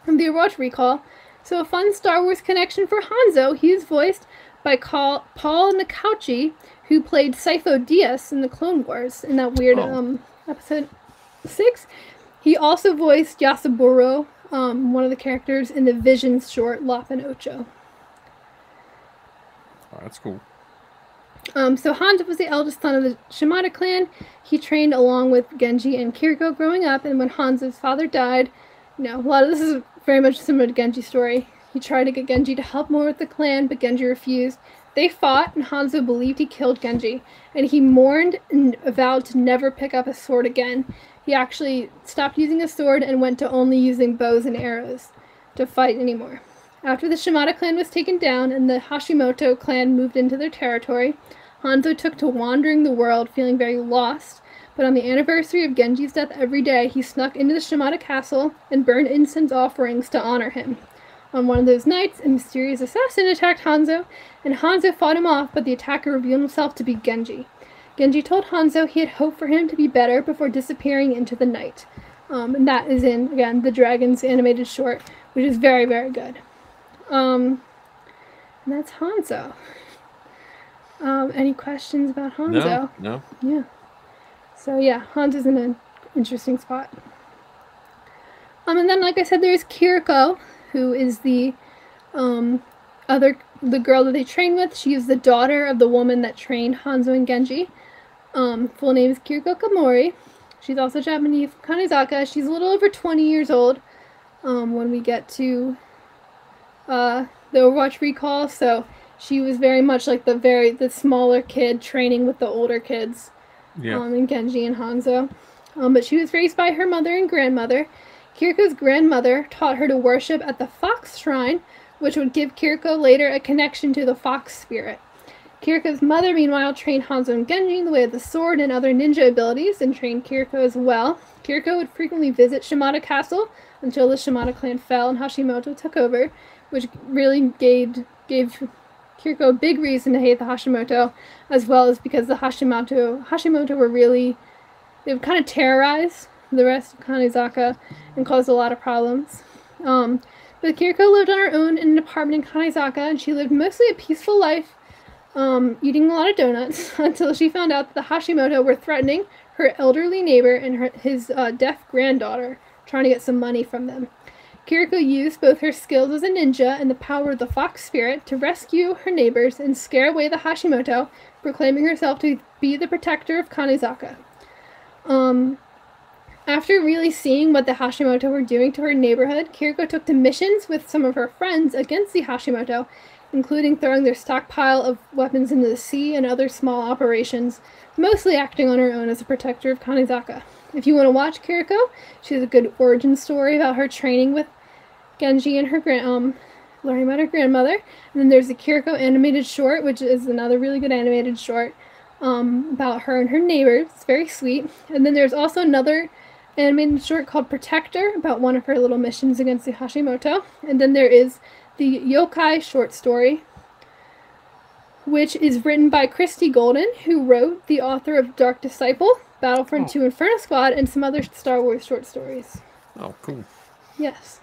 of the Overwatch recall. So a fun Star Wars connection for Hanzo. He is voiced by Paul Nakauchi, who played Sifo Dyas in the Clone Wars in that weird episode 6. He also voiced Yasaburo, one of the characters in the Visions short Lapan Ocho. Oh, that's cool. So Hanzo was the eldest son of the Shimada clan. He trained along with Genji and Kiriko growing up, and when Hanzo's father died, a lot of this is very much similar to Genji's story. He tried to get Genji to help more with the clan, but Genji refused. They fought, and Hanzo believed he killed Genji, and he mourned and vowed to never pick up a sword again. He actually stopped using a sword and went to only using bows and arrows to fight anymore. After the Shimada clan was taken down and the Hashimoto clan moved into their territory, Hanzo took to wandering the world, feeling very lost, but on the anniversary of Genji's death every day, he snuck into the Shimada castle and burned incense offerings to honor him. On one of those nights, a mysterious assassin attacked Hanzo, and Hanzo fought him off, but the attacker revealed himself to be Genji. Genji told Hanzo he had hoped for him to be better before disappearing into the night. And that is in, again, the Dragons animated short, which is very, very good. And that's Hanzo. Any questions about Hanzo? No. Yeah. So yeah, Hanzo's in an interesting spot. And then, like I said, there's Kiriko, who is the girl that they train with. She is the daughter of the woman that trained Hanzo and Genji. Full name is Kiriko Kamori. She's also Japanese from Kanizaka. She's a little over 20 years old when we get to the Overwatch recall. So she was very much like the smaller kid training with the older kids. Yeah. In Genji and Hanzo. But she was raised by her mother and grandmother. Kiriko's grandmother taught her to worship at the Fox Shrine, which would give Kiriko later a connection to the Fox spirit. Kiriko's mother, meanwhile, trained Hanzo and Genji in the way of the sword and other ninja abilities, and trained Kiriko as well. Kiriko would frequently visit Shimada Castle until the Shimada clan fell and Hashimoto took over, which really gave Kiriko a big reason to hate the Hashimoto, as well as because the Hashimoto were really, they would kind of terrorize the rest of Kanizaka and caused a lot of problems. But But Kiriko lived on her own in an apartment in Kanezaka, and she lived mostly a peaceful life, eating a lot of donuts, until she found out that the Hashimoto were threatening her elderly neighbor and his deaf granddaughter, trying to get some money from them. Kiriko used both her skills as a ninja and the power of the fox spirit to rescue her neighbors and scare away the Hashimoto, proclaiming herself to be the protector of Kanezaka. After really seeing what the Hashimoto were doing to her neighborhood, Kiriko took to missions with some of her friends against the Hashimoto, including throwing their stockpile of weapons into the sea and other small operations, mostly acting on her own as a protector of Kanezaka. If you want to watch Kiriko, she has a good origin story about her training with Genji and her learning about her grandmother. And then there's the Kiriko animated short, which is another really good animated short about her and her neighbors. It's very sweet. And then there's also another animated short called Protector about one of her little missions against the Hashimoto. And then there is the Yokai short story, which is written by Christy Golden, who wrote the author of Dark Disciple, Battlefront 2 Inferno Squad, and some other Star Wars short stories. Oh, cool. Yes.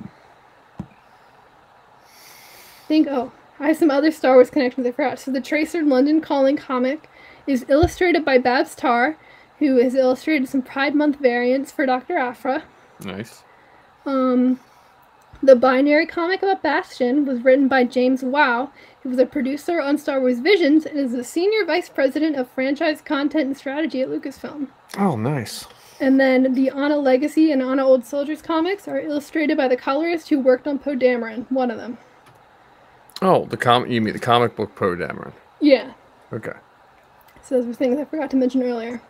I have some other Star Wars connections I forgot. So the Tracer London Calling comic is illustrated by Babs Tarr, who has illustrated some Pride Month variants for Dr. Aphra. Nice. The Binary comic about Bastion was written by James Wow, who was a producer on Star Wars Visions and is the Senior Vice President of Franchise Content and Strategy at Lucasfilm. Oh, nice. And then the Anna Legacy and Anna Old Soldiers comics are illustrated by the colorist who worked on Poe Dameron, one of them. Oh, you mean the comic book Poe Dameron? Yeah. Okay. So those were things I forgot to mention earlier.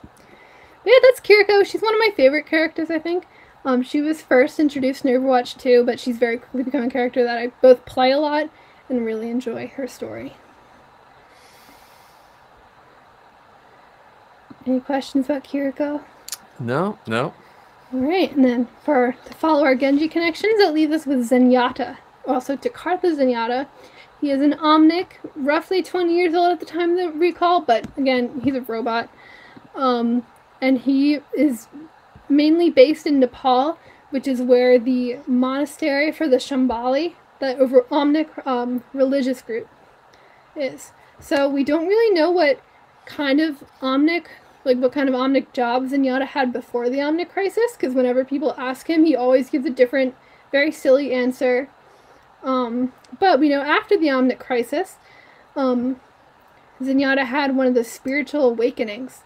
But yeah, that's Kiriko. She's one of my favorite characters, I think. She was first introduced in Overwatch 2, but she's very quickly become a character that I both play a lot and really enjoy her story. Any questions about Kiriko? No. Alright, and then to follow our Genji connections, that leaves us with Zenyatta. Also, Takartha Zenyatta. He is an Omnic, roughly 20 years old at the time of the recall, but again, he's a robot. And he is mainly based in Nepal, which is where the monastery for the Shambhali, that Omnic religious group, is. So we don't really know what kind of Omnic job Zenyatta had before the Omnic crisis, because whenever people ask him, he always gives a different, very silly answer. But we know after the Omnic crisis, Zenyatta had one of the spiritual awakenings.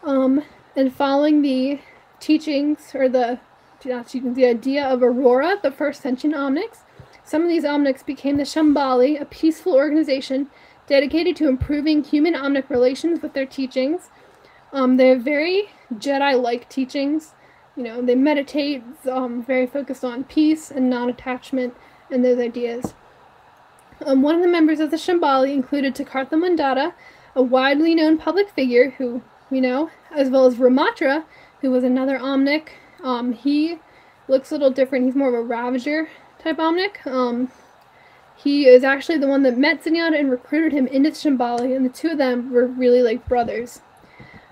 And following the teachings, or the idea of Aurora, the first sentient Omnics, some of these Omnics became the Shambhali, a peaceful organization dedicated to improving human-Omnic relations with their teachings. They have very Jedi-like teachings. You know, they meditate, very focused on peace and non-attachment and those ideas. One of the members of the Shambhali included Takartha Mandata, a widely known public figure who we know, as well as Ramatra, who was another Omnic. He looks a little different. He's more of a Ravager type Omnic. He is actually the one that met Zenyatta and recruited him into Shambhali, and the two of them were really like brothers.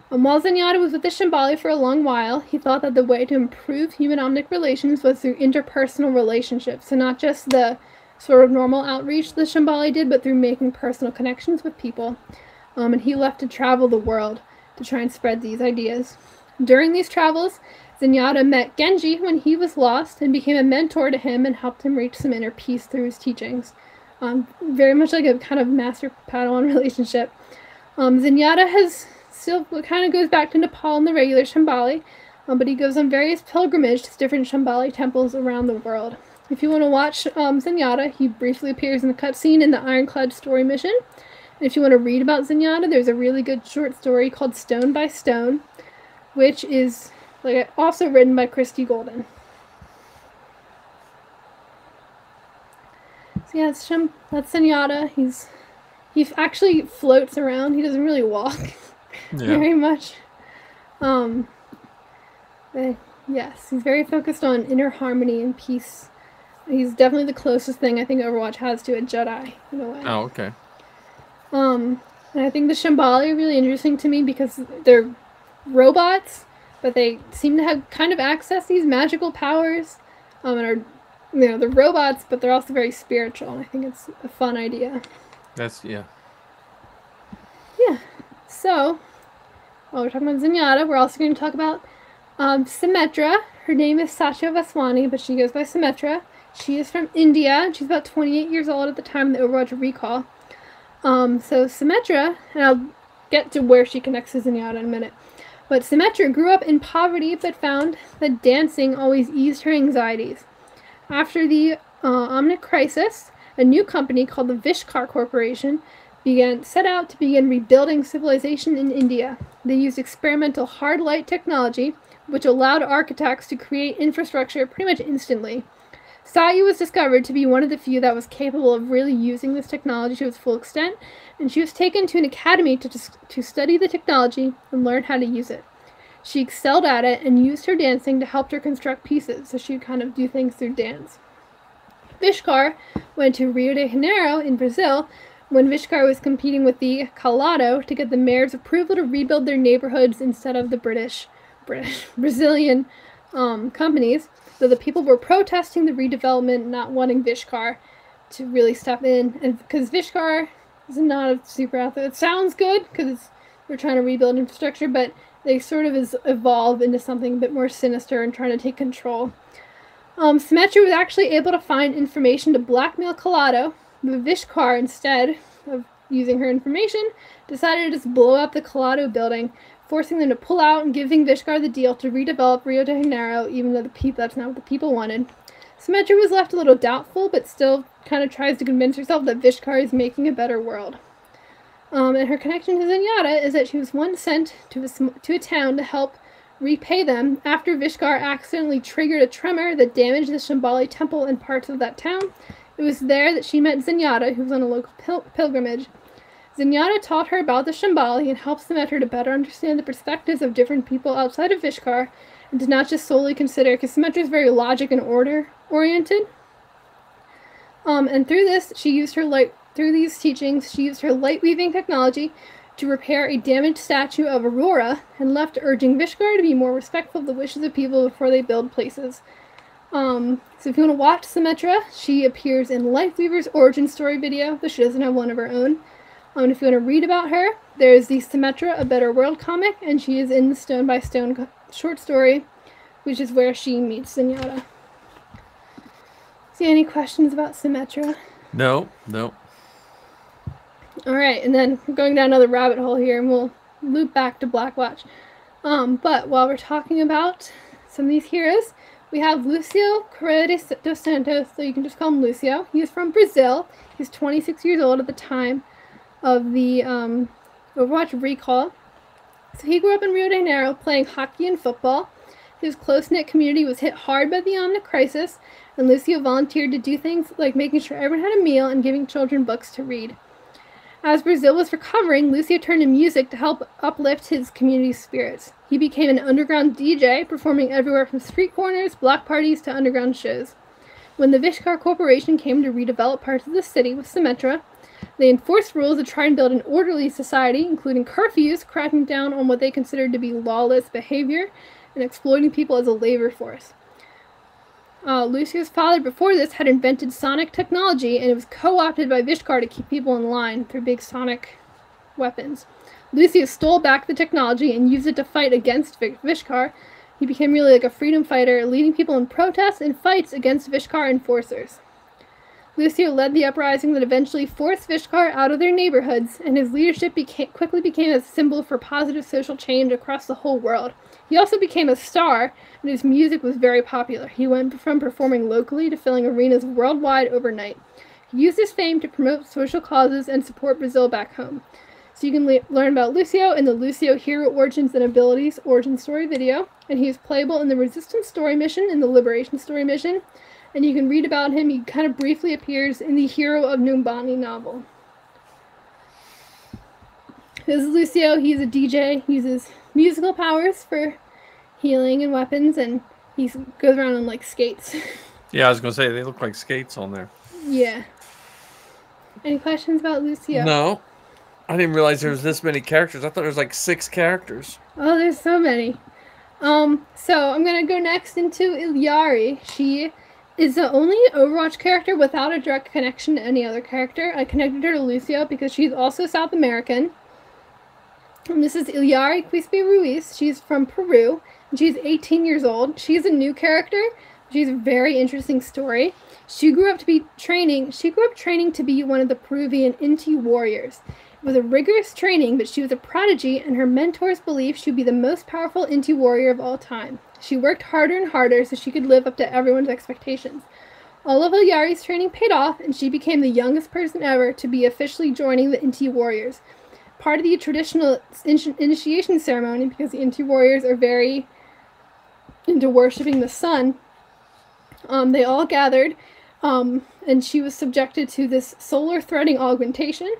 While Zenyatta was with the Shambhali for a long while, he thought that the way to improve human-Omnic relations was through interpersonal relationships, so not just the sort of normal outreach the Shambhali did, but through making personal connections with people. And he left to travel the world to try and spread these ideas. During these travels, Zenyatta met Genji when he was lost and became a mentor to him and helped him reach some inner peace through his teachings. Very much like a kind of master-Padawan relationship. Zenyatta still kind of goes back to Nepal and the regular Shambhali, but he goes on various pilgrimages to different Shambhali temples around the world. If you want to watch Zenyatta, he briefly appears in the cutscene in the Ironclad story mission. And if you want to read about Zenyatta, there's a really good short story called Stone by Stone, which is also written by Christy Golden. So yeah, that's Zenyatta. He actually floats around. He doesn't really walk very much. But yes, he's very focused on inner harmony and peace. He's definitely the closest thing I think Overwatch has to a Jedi in a way. Oh, okay. And I think the Shambhali are really interesting to me because they're robots, but they seem to have kind of access these magical powers, and are they're robots, but they're also very spiritual. And I think it's a fun idea. Yeah. Yeah. So, while we're talking about Zenyatta, we're also going to talk about Symmetra. Her name is Sasha Vaswani, but she goes by Symmetra. She is from India. She's about 28 years old at the time of the Overwatch recall. So Symmetra, and I'll get to where she connects to Zenyatta in a minute. But Symmetra grew up in poverty, but found that dancing always eased her anxieties. After the Omnic Crisis, a new company called the Vishkar Corporation set out to begin rebuilding civilization in India. They used experimental hard light technology, which allowed architects to create infrastructure pretty much instantly. Sayu was discovered to be one of the few that was capable of really using this technology to its full extent, and she was taken to an academy to study the technology and learn how to use it. She excelled at it and used her dancing to help her construct pieces, so she would kind of do things through dance. Vishkar went to Rio de Janeiro in Brazil when Vishkar was competing with the Calado to get the mayor's approval to rebuild their neighborhoods instead of the Brazilian companies. So the people were protesting the redevelopment, not wanting Vishkar to really step in. And because Vishkar is not a super athlete, it sounds good because they're trying to rebuild infrastructure, but they sort of evolve into something a bit more sinister and trying to take control. Symmetra was actually able to find information to blackmail Calado, but Vishkar, instead of using her information, decided to just blow up the Calado building, forcing them to pull out and giving Vishkar the deal to redevelop Rio de Janeiro, even though that's not what the people wanted. Symmetra was left a little doubtful, but still kind of tries to convince herself that Vishkar is making a better world. And her connection to Zenyatta is that she was once sent to a town to help repay them after Vishkar accidentally triggered a tremor that damaged the Shambhala temple and parts of that town. It was there that she met Zenyatta, who was on a local pilgrimage. Zenyatta taught her about the Shambhala and helped Symmetra to better understand the perspectives of different people outside of Vishkar, and to not just solely consider, because Symmetra is very logic and order-oriented. And through these teachings, she used her light-weaving technology to repair a damaged statue of Aurora, and left urging Vishkar to be more respectful of the wishes of people before they build places. So if you want to watch Symmetra, she appears in Lifeweaver's origin story video, but she doesn't have one of her own. And if you want to read about her, there's the Symmetra A Better World comic, and she is in the Stone by Stone short story, which is where she meets Zenyatta. See any questions about Symmetra? No. Alright, and then we're going down another rabbit hole here, and we'll loop back to Blackwatch. But while we're talking about some of these heroes, we have Lucio Correa dos Santos, so you can just call him Lucio. He's from Brazil. He's 26 years old at the time of the Overwatch recall. So he grew up in Rio de Janeiro playing hockey and football. His close-knit community was hit hard by the Omnic Crisis, and Lucio volunteered to do things like making sure everyone had a meal and giving children books to read. As Brazil was recovering, Lucio turned to music to help uplift his community's spirits. He became an underground DJ, performing everywhere from street corners, block parties, to underground shows. When the Vishkar Corporation came to redevelop parts of the city with Symmetra, they enforced rules to try and build an orderly society, including curfews, cracking down on what they considered to be lawless behavior, and exploiting people as a labor force. Lucio's father before this had invented sonic technology, and it was co-opted by Vishkar to keep people in line through big sonic weapons. Lucio stole back the technology and used it to fight against Vishkar. He became really like a freedom fighter, leading people in protests and fights against Vishkar enforcers. Lucio led the uprising that eventually forced Vishkar out of their neighborhoods, and his leadership quickly became a symbol for positive social change across the whole world. He also became a star, and his music was very popular. He went from performing locally to filling arenas worldwide overnight. He used his fame to promote social causes and support Brazil back home. So you can learn about Lucio in the Lucio Hero Origins and Abilities origin story video, and he is playable in the Resistance story mission and the Liberation story mission, and you can read about him. He kind of briefly appears in the Hero of Numbani novel. This is Lucio. He's a DJ. He uses musical powers for healing and weapons, and he goes around on like skates. Yeah, I was gonna say they look like skates on there. Yeah. Any questions about Lucio? No, I didn't realize there was this many characters. I thought there was like 6 characters. Oh, there's so many. So I'm gonna go next into Ilyari. She is the only Overwatch character without a direct connection to any other character. I connected her to Lucio because she's also South American. And this is Ilyari Quispe Ruiz. She's from Peru. And she's 18 years old. She's a new character. She's a very interesting story. She grew up training to be one of the Peruvian Inti warriors. It was a rigorous training, but she was a prodigy, and her mentors believed she would be the most powerful Inti warrior of all time. She worked harder and harder so she could live up to everyone's expectations. All of Ilyari's training paid off, and she became the youngest person ever to be officially joining the Inti warriors. Part of the traditional initiation ceremony, because the Inti warriors are very into worshipping the sun, they all gathered, and she was subjected to this solar threading augmentation,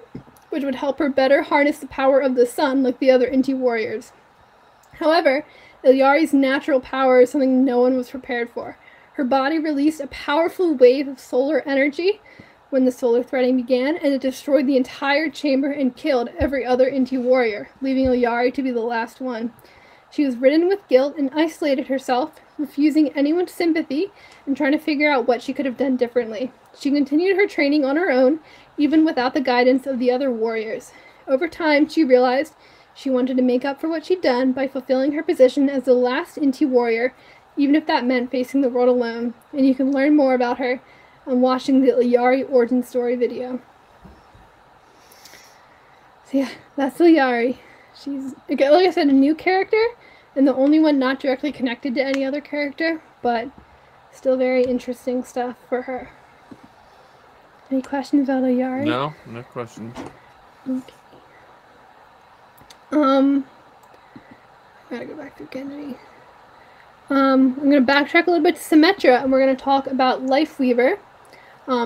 which would help her better harness the power of the sun like the other Inti warriors. However, Ilyari's natural power is something no one was prepared for. Her body released a powerful wave of solar energy when the solar threading began, and it destroyed the entire chamber and killed every other Inti warrior, leaving Ilyari to be the last one. She was ridden with guilt and isolated herself, refusing anyone's sympathy and trying to figure out what she could have done differently. She continued her training on her own, even without the guidance of the other warriors. Over time, she realized she wanted to make up for what she'd done by fulfilling her position as the last Inti warrior, even if that meant facing the world alone. And you can learn more about her on watching the Ilyari origin story video. So yeah, that's Ilyari. She's, like I said, a new character, and the only one not directly connected to any other character, but still very interesting stuff for her. Any questions about Ilyari? No questions. Okay. I gotta go back to Kennedy. I'm gonna backtrack a little bit to Symmetra, and we're gonna talk about Lifeweaver.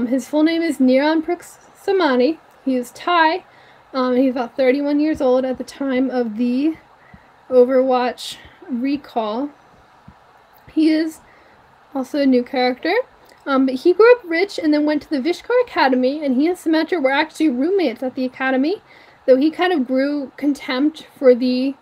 His full name is Niran Samani. He is Thai. He's about 31 years old at the time of the Overwatch recall. He is also a new character. But he grew up rich and then went to the Vishkar Academy, and he and Symmetra were actually roommates at the academy, though he kind of grew contempt for the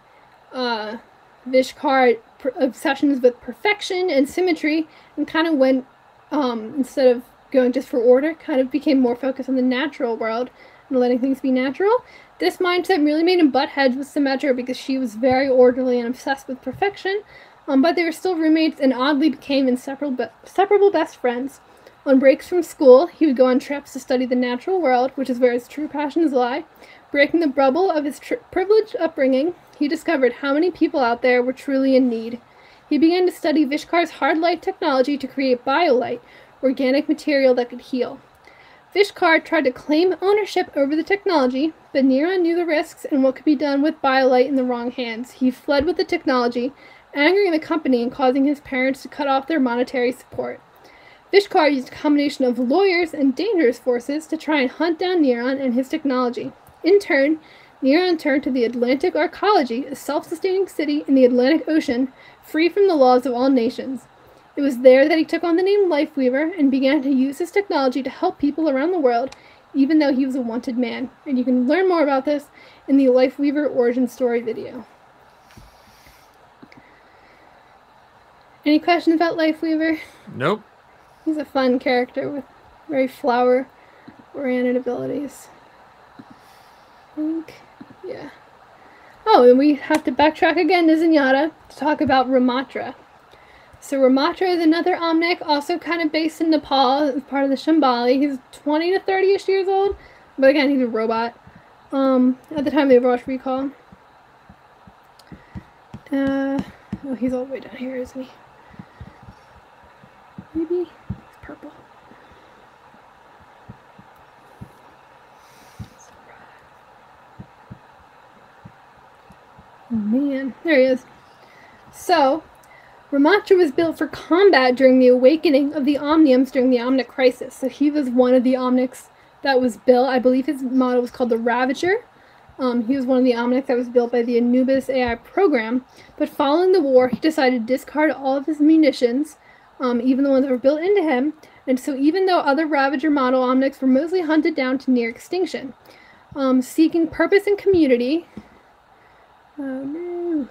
Vishkar obsessions with perfection and symmetry, and kind of went, instead of going just for order, kind of became more focused on the natural world and letting things be natural. This mindset really made him butt heads with Symmetra because she was very orderly and obsessed with perfection, but they were still roommates and oddly became inseparable best friends. On breaks from school, he would go on trips to study the natural world, which is where his true passions lie. Breaking the bubble of his privileged upbringing, he discovered how many people out there were truly in need. He began to study Vishkar's hard light technology to create BioLight, organic material that could heal. Vishkar tried to claim ownership over the technology, but Niran knew the risks and what could be done with BioLight in the wrong hands. He fled with the technology, angering the company and causing his parents to cut off their monetary support. Vishkar used a combination of lawyers and dangerous forces to try and hunt down Niran and his technology. In turn, Niran turned to the Atlantic Arcology, a self-sustaining city in the Atlantic Ocean, free from the laws of all nations. It was there that he took on the name Lifeweaver and began to use his technology to help people around the world, even though he was a wanted man. And you can learn more about this in the Lifeweaver origin story video. Any questions about Lifeweaver? Nope. He's a fun character with very flower-oriented abilities. I think, yeah. Oh, and we have to backtrack again to Zenyatta to talk about Ramatra. So Ramatra is another Omnic, also kind of based in Nepal, part of the Shambali. He's 20 to 30-ish years old, but again, he's a robot. At the time of the Overwatch recall. Oh, he's all the way down here, isn't he? Maybe he's purple. Oh man, there he is. So, Ramatra was built for combat during the awakening of the Omniums during the Omnic Crisis. So he was one of the Omnics that was built. I believe his model was called the Ravager. He was one of the Omnics that was built by the Anubis AI program. But following the war, he decided to discard all of his munitions, even the ones that were built into him. And so even though other Ravager model Omnics were mostly hunted down to near extinction, seeking purpose and community. Oh no.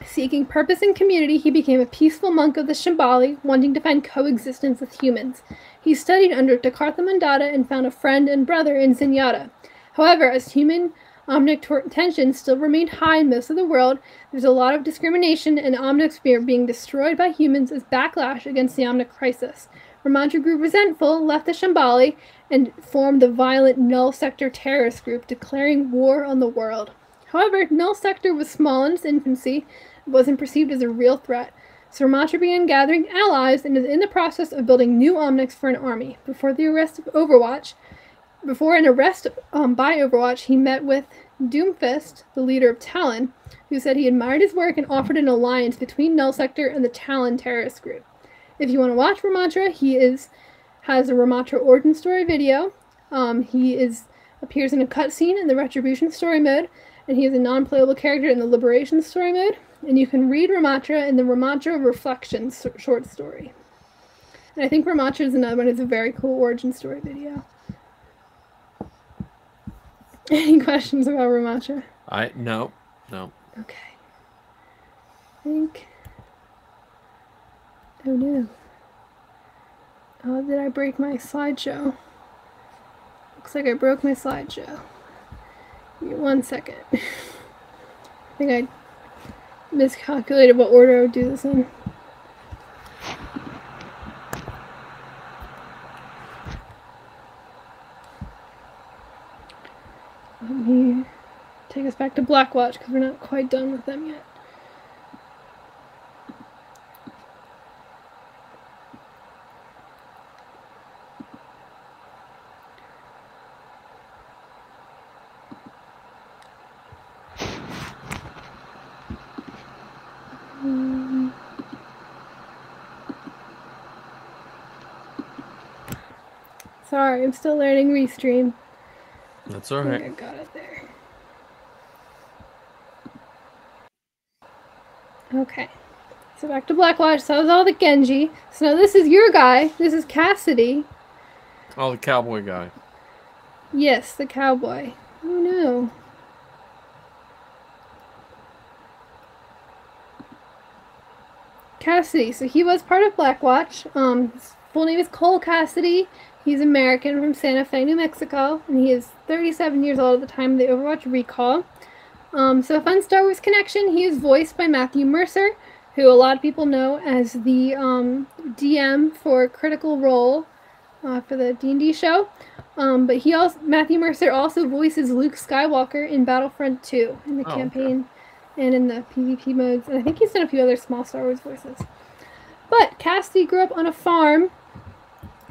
Seeking purpose and community, he became a peaceful monk of the Shambali, wanting to find coexistence with humans. He studied under Takartha Mandata and found a friend and brother in Zenyatta. However, as human Omnic tensions still remained high in most of the world, there's a lot of discrimination, and Omnics being destroyed by humans as backlash against the Omnic crisis. Ramantra grew resentful, left the Shambali, and formed the violent Null Sector terrorist group, declaring war on the world. However, Null Sector was small in its infancy, and wasn't perceived as a real threat, so Ramantra began gathering allies and is in the process of building new Omnics for an army. Before an arrest by Overwatch, he met with Doomfist, the leader of Talon, who said he admired his work and offered an alliance between Null Sector and the Talon terrorist group. If you want to watch Ramantra, he has a Ramantra origin story video. He appears in a cutscene in the Retribution story mode, and he is a non-playable character in the Liberation story mode. And you can read Ramantra in the Ramantra Reflections short story. And I think Ramantra is another one. It's a very cool origin story video. Any questions about Ramantra? No. Okay. I think. Oh no. Oh, did I break my slideshow? Looks like I broke my slideshow. Give me 1 second. I think I miscalculated what order I would do this in. Let me take us back to Blackwatch because we're not quite done with them yet. Sorry, I'm still learning Restream. That's alright. I got it there. Okay. So back to Blackwatch. So that was all the Genji. So now this is your guy. This is Cassidy. Oh, the cowboy guy. Yes, the cowboy. Oh no. Cassidy. So he was part of Blackwatch. His full name is Cole Cassidy. He's American from Santa Fe, New Mexico, and he is 37 years old at the time of the Overwatch recall. So a fun Star Wars connection, he is voiced by Matthew Mercer, who a lot of people know as the DM for Critical Role for the D&D show. But Matthew Mercer also voices Luke Skywalker in Battlefront 2 in the campaign and in the PvP modes, and I think he's done a few other small Star Wars voices. But Cassidy grew up on a farm,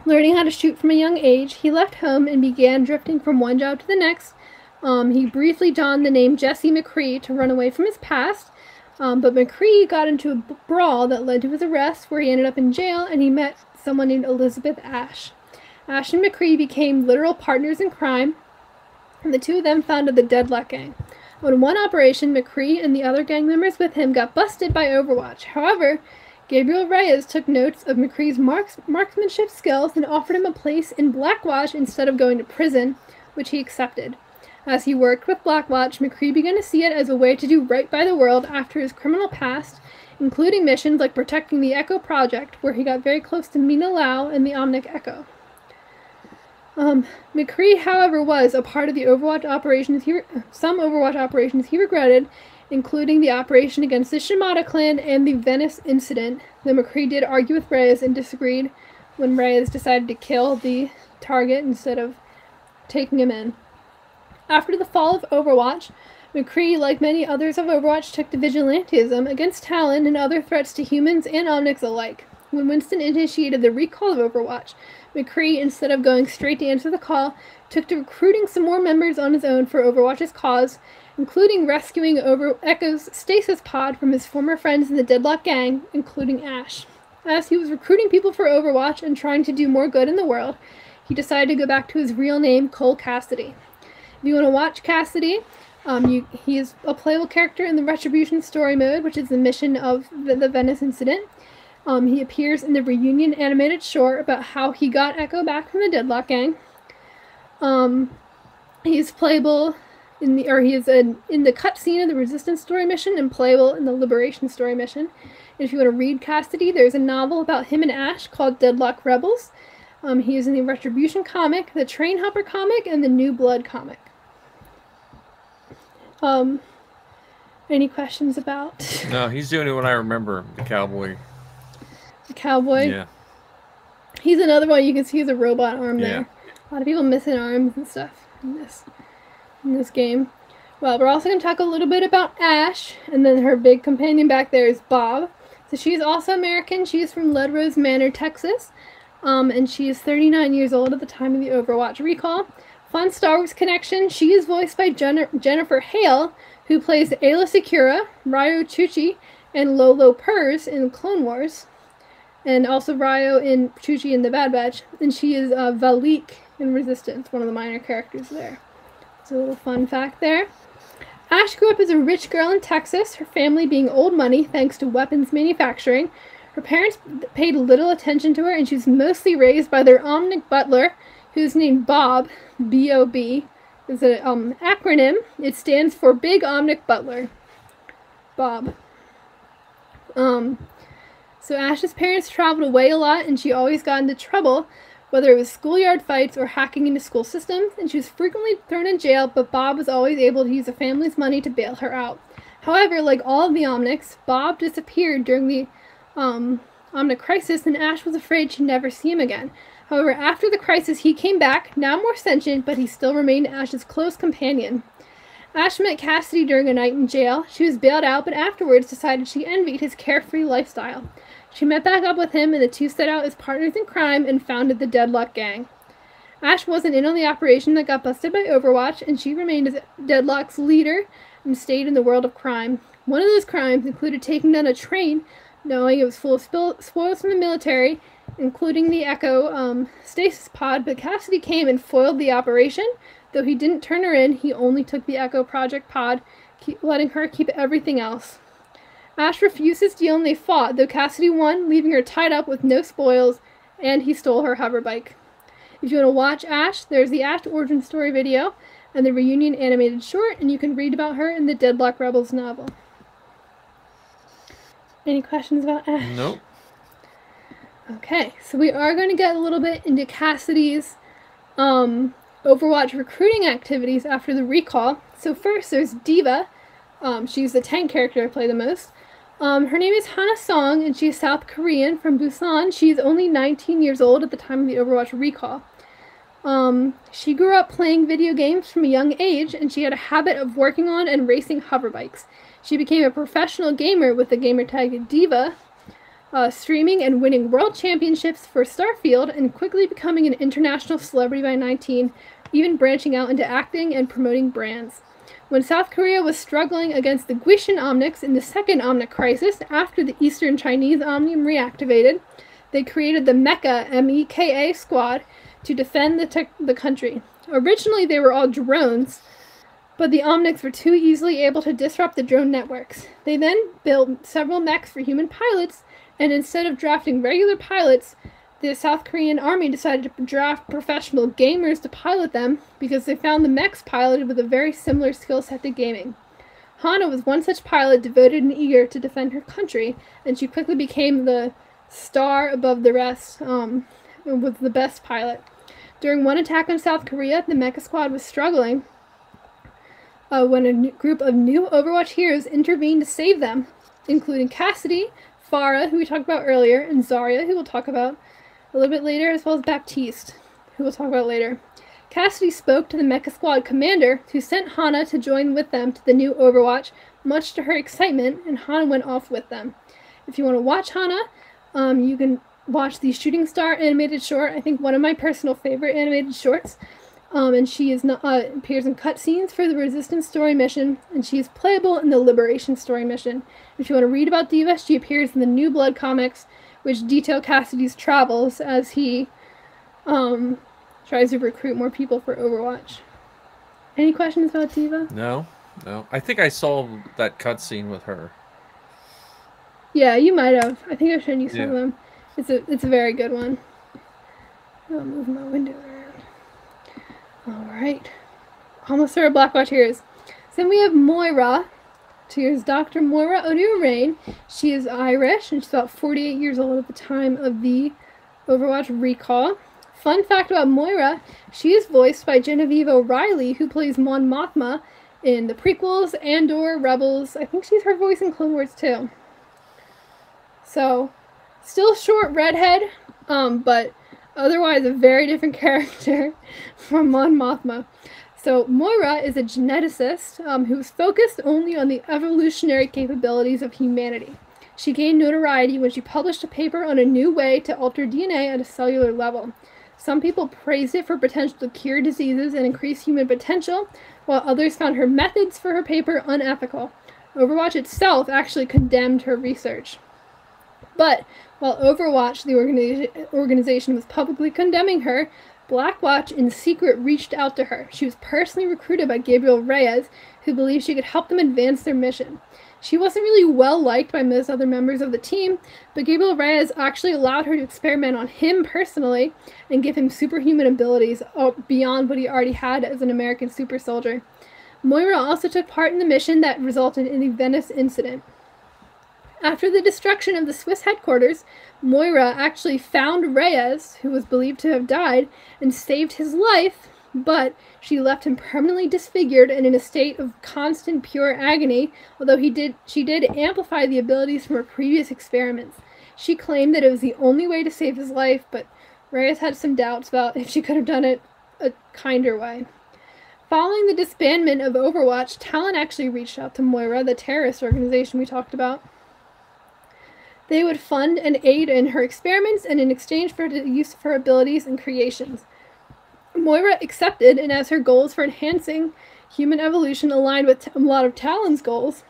learning how to shoot from a young age. He left home and began drifting from one job to the next. He briefly donned the name Jesse McCree to run away from his past, but McCree got into a brawl that led to his arrest, where he ended up in jail, and he met someone named Elizabeth Ash. Ash and McCree became literal partners in crime, and the two of them founded the Deadlock Gang. On one operation, McCree and the other gang members with him got busted by Overwatch. However, Gabriel Reyes took notes of McCree's marksmanship skills and offered him a place in Blackwatch instead of going to prison, which he accepted. As he worked with Blackwatch, McCree began to see it as a way to do right by the world after his criminal past, including missions like protecting the Echo Project, where he got very close to Mina Lau and the Omnic Echo. McCree, however, was a part of the Overwatch operations some Overwatch operations he regretted, including the operation against the Shimada clan and the Venice incident, though McCree did argue with Reyes and disagreed when Reyes decided to kill the target instead of taking him in. After the fall of Overwatch, McCree, like many others of Overwatch, took to vigilantism against Talon and other threats to humans and Omnics alike. When Winston initiated the recall of Overwatch, McCree, instead of going straight to answer the call, took to recruiting some more members on his own for Overwatch's cause, including rescuing Echo's stasis pod from his former friends in the Deadlock Gang, including Ash. As he was recruiting people for Overwatch and trying to do more good in the world, he decided to go back to his real name, Cole Cassidy. If you want to watch Cassidy, he is a playable character in the Retribution story mode, which is the mission of the Venice incident. He appears in the reunion animated short about how he got Echo back from the Deadlock Gang. He's playable he is in the cutscene of the Resistance story mission and playable in the Liberation story mission. And if you want to read Cassidy, there's a novel about him and Ash called Deadlock Rebels. He is in the Retribution comic, the Train Hopper comic, and the New Blood comic. Any questions about? No, he's doing it when I remember the cowboy. The cowboy? Yeah. He's another one you can see as a robot arm there. A lot of people missing arms and stuff in this game. Well, we're also going to talk a little bit about Ash, and then her big companion back there is Bob. So she's also American. She's from Lead Rose Manor, Texas. And she is 39 years old at the time of the Overwatch recall. Fun Star Wars connection. She is voiced by Jennifer Hale, who plays Ayla Secura, Ryo Chuchi, and Lolo Purrs in Clone Wars. And also Ryo and Chuchi in The Bad Batch. And she is Valik in Resistance, one of the minor characters there. It's a little fun fact there. Ash grew up as a rich girl in Texas, her family being old money thanks to weapons manufacturing. Her parents paid little attention to her, and she was mostly raised by their Omnic butler, who's named Bob, B-O-B. It's an acronym. It stands for Big Omnic Butler. Bob. So Ash's parents traveled away a lot, and she always got into trouble, whether it was schoolyard fights or hacking into school systems, and she was frequently thrown in jail, but Bob was always able to use the family's money to bail her out. However, like all of the Omnics, Bob disappeared during the Omnic crisis, and Ash was afraid she'd never see him again. However, after the crisis, he came back, now more sentient, but he still remained Ash's close companion. Ash met Cassidy during a night in jail. She was bailed out, but afterwards decided she envied his carefree lifestyle. She met back up with him, and the two set out as partners in crime and founded the Deadlock Gang. Ash wasn't in on the operation that got busted by Overwatch, and she remained as Deadlock's leader and stayed in the world of crime. One of those crimes included taking down a train, knowing it was full of spoils from the military, including the Echo stasis pod, but Cassidy came and foiled the operation. Though he didn't turn her in, he only took the Echo Project pod, letting her keep everything else. Ash refused his deal and they fought, though Cassidy won, leaving her tied up with no spoils, and he stole her hover bike. If you want to watch Ash, there's the Ash origin story video and the reunion animated short, and you can read about her in the Deadlock Rebels novel. Any questions about Ash? Nope. Okay, so we are going to get a little bit into Cassidy's Overwatch recruiting activities after the recall. So first, there's Diva. She's the tank character I play the most. Her name is Hana Song, and she's South Korean from Busan. She's only 19 years old at the time of the Overwatch recall. She grew up playing video games from a young age, and she had a habit of working on and racing hover bikes. She became a professional gamer with the gamertag Diva, streaming and winning world championships for Starfield, and quickly becoming an international celebrity by 19, even branching out into acting and promoting brands. When South Korea was struggling against the Guishan Omnics in the second Omnic crisis after the Eastern Chinese Omnium reactivated, they created the Mecha, M-E-K-A squad to defend the country. Originally they were all drones, but the Omnics were too easily able to disrupt the drone networks. They then built several mechs for human pilots, and instead of drafting regular pilots, the South Korean army decided to draft professional gamers to pilot them because they found the mechs piloted with a very similar skill set to gaming. Hana was one such pilot, devoted and eager to defend her country, and she quickly became the star above the rest, and was the best pilot. During one attack on South Korea, the Mecha Squad was struggling when a group of new Overwatch heroes intervened to save them, including Cassidy, Farah, who we talked about earlier, and Zarya, who we'll talk about a little bit later, as well as Baptiste, who we'll talk about later. Cassidy spoke to the Mecha Squad commander, who sent Hana to join with them to the new Overwatch, much to her excitement, and Hana went off with them. If you want to watch Hana, you can watch the Shooting Star animated short, I think one of my personal favorite animated shorts, and she appears in cutscenes for the Resistance story mission, and she is playable in the Liberation story mission. If you want to read about Diva, she appears in the New Blood comics, which detail Cassidy's travels as he tries to recruit more people for Overwatch. Any questions about Diva? No. I think I saw that cutscene with her. Yeah, you might have. I think I've shown you some of them. It's a very good one. I'll move my window around. Alright. almost through our Blackwatch heroes. So then we have Moira. Here's Dr. Moira O'Dorain. She is Irish, and she's about 48 years old at the time of the Overwatch recall. Fun fact about Moira, she is voiced by Genevieve O'Reilly, who plays Mon Mothma in the prequels, Andor, Rebels. I think she's her voice in Clone Wars too. So, still short redhead, but otherwise a very different character from Mon Mothma. So Moira is a geneticist who is focused only on the evolutionary capabilities of humanity. She gained notoriety when she published a paper on a new way to alter DNA at a cellular level. Some people praised it for potential to cure diseases and increase human potential, while others found her methods for her paper unethical. Overwatch itself actually condemned her research. But while Overwatch, the organization, was publicly condemning her, Blackwatch in secret reached out to her. She was personally recruited by Gabriel Reyes, who believed she could help them advance their mission. She wasn't really well liked by most other members of the team, but Gabriel Reyes actually allowed her to experiment on him personally and give him superhuman abilities beyond what he already had as an American super soldier. Moira also took part in the mission that resulted in the Venice incident. After the destruction of the Swiss headquarters, Moira actually found Reyes, who was believed to have died, and saved his life, but she left him permanently disfigured and in a state of constant pure agony, although she did amplify the abilities from her previous experiments. She claimed that it was the only way to save his life, but Reyes had some doubts about if she could have done it a kinder way. Following the disbandment of Overwatch, Talon actually reached out to Moira, the terrorist organization we talked about. They would fund and aid in her experiments and in exchange for the use of her abilities and creations. Moira accepted, and as her goals for enhancing human evolution aligned with a lot of Talon's goals,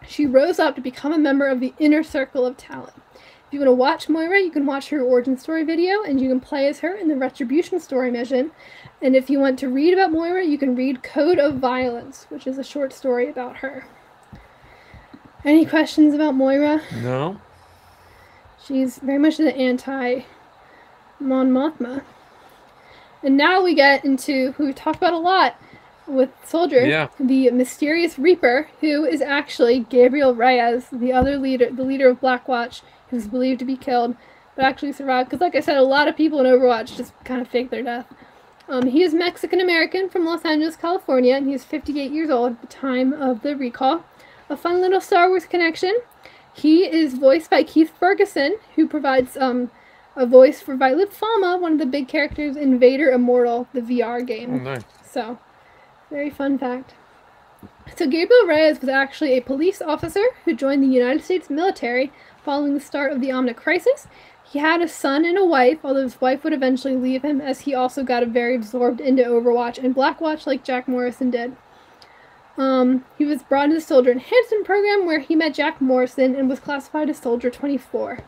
she rose up to become a member of the inner circle of Talon. If you want to watch Moira, you can watch her origin story video, and you can play as her in the Retribution story mission. And if you want to read about Moira, you can read Code of Violence, which is a short story about her. Any questions about Moira? No. She's very much the anti-Mon Mothma. And now we get into who we talked about a lot with Soldier, the mysterious Reaper, who is actually Gabriel Reyes, the leader of Blackwatch, who's believed to be killed, but actually survived. Because like I said, a lot of people in Overwatch just kind of fake their death. He is Mexican-American from Los Angeles, California, and he's 58 years old at the time of the recall. A fun little Star Wars connection. He is voiced by Keith Ferguson, who provides a voice for Violet Fama, one of the big characters in Vader Immortal, the VR game. Oh, nice. So, very fun fact. So Gabriel Reyes was actually a police officer who joined the United States military following the start of the Omnic Crisis. He had a son and a wife, although his wife would eventually leave him as he also got very absorbed into Overwatch and Blackwatch like Jack Morrison did. He was brought into the Soldier Enhancement Program where he met Jack Morrison and was classified as Soldier 24.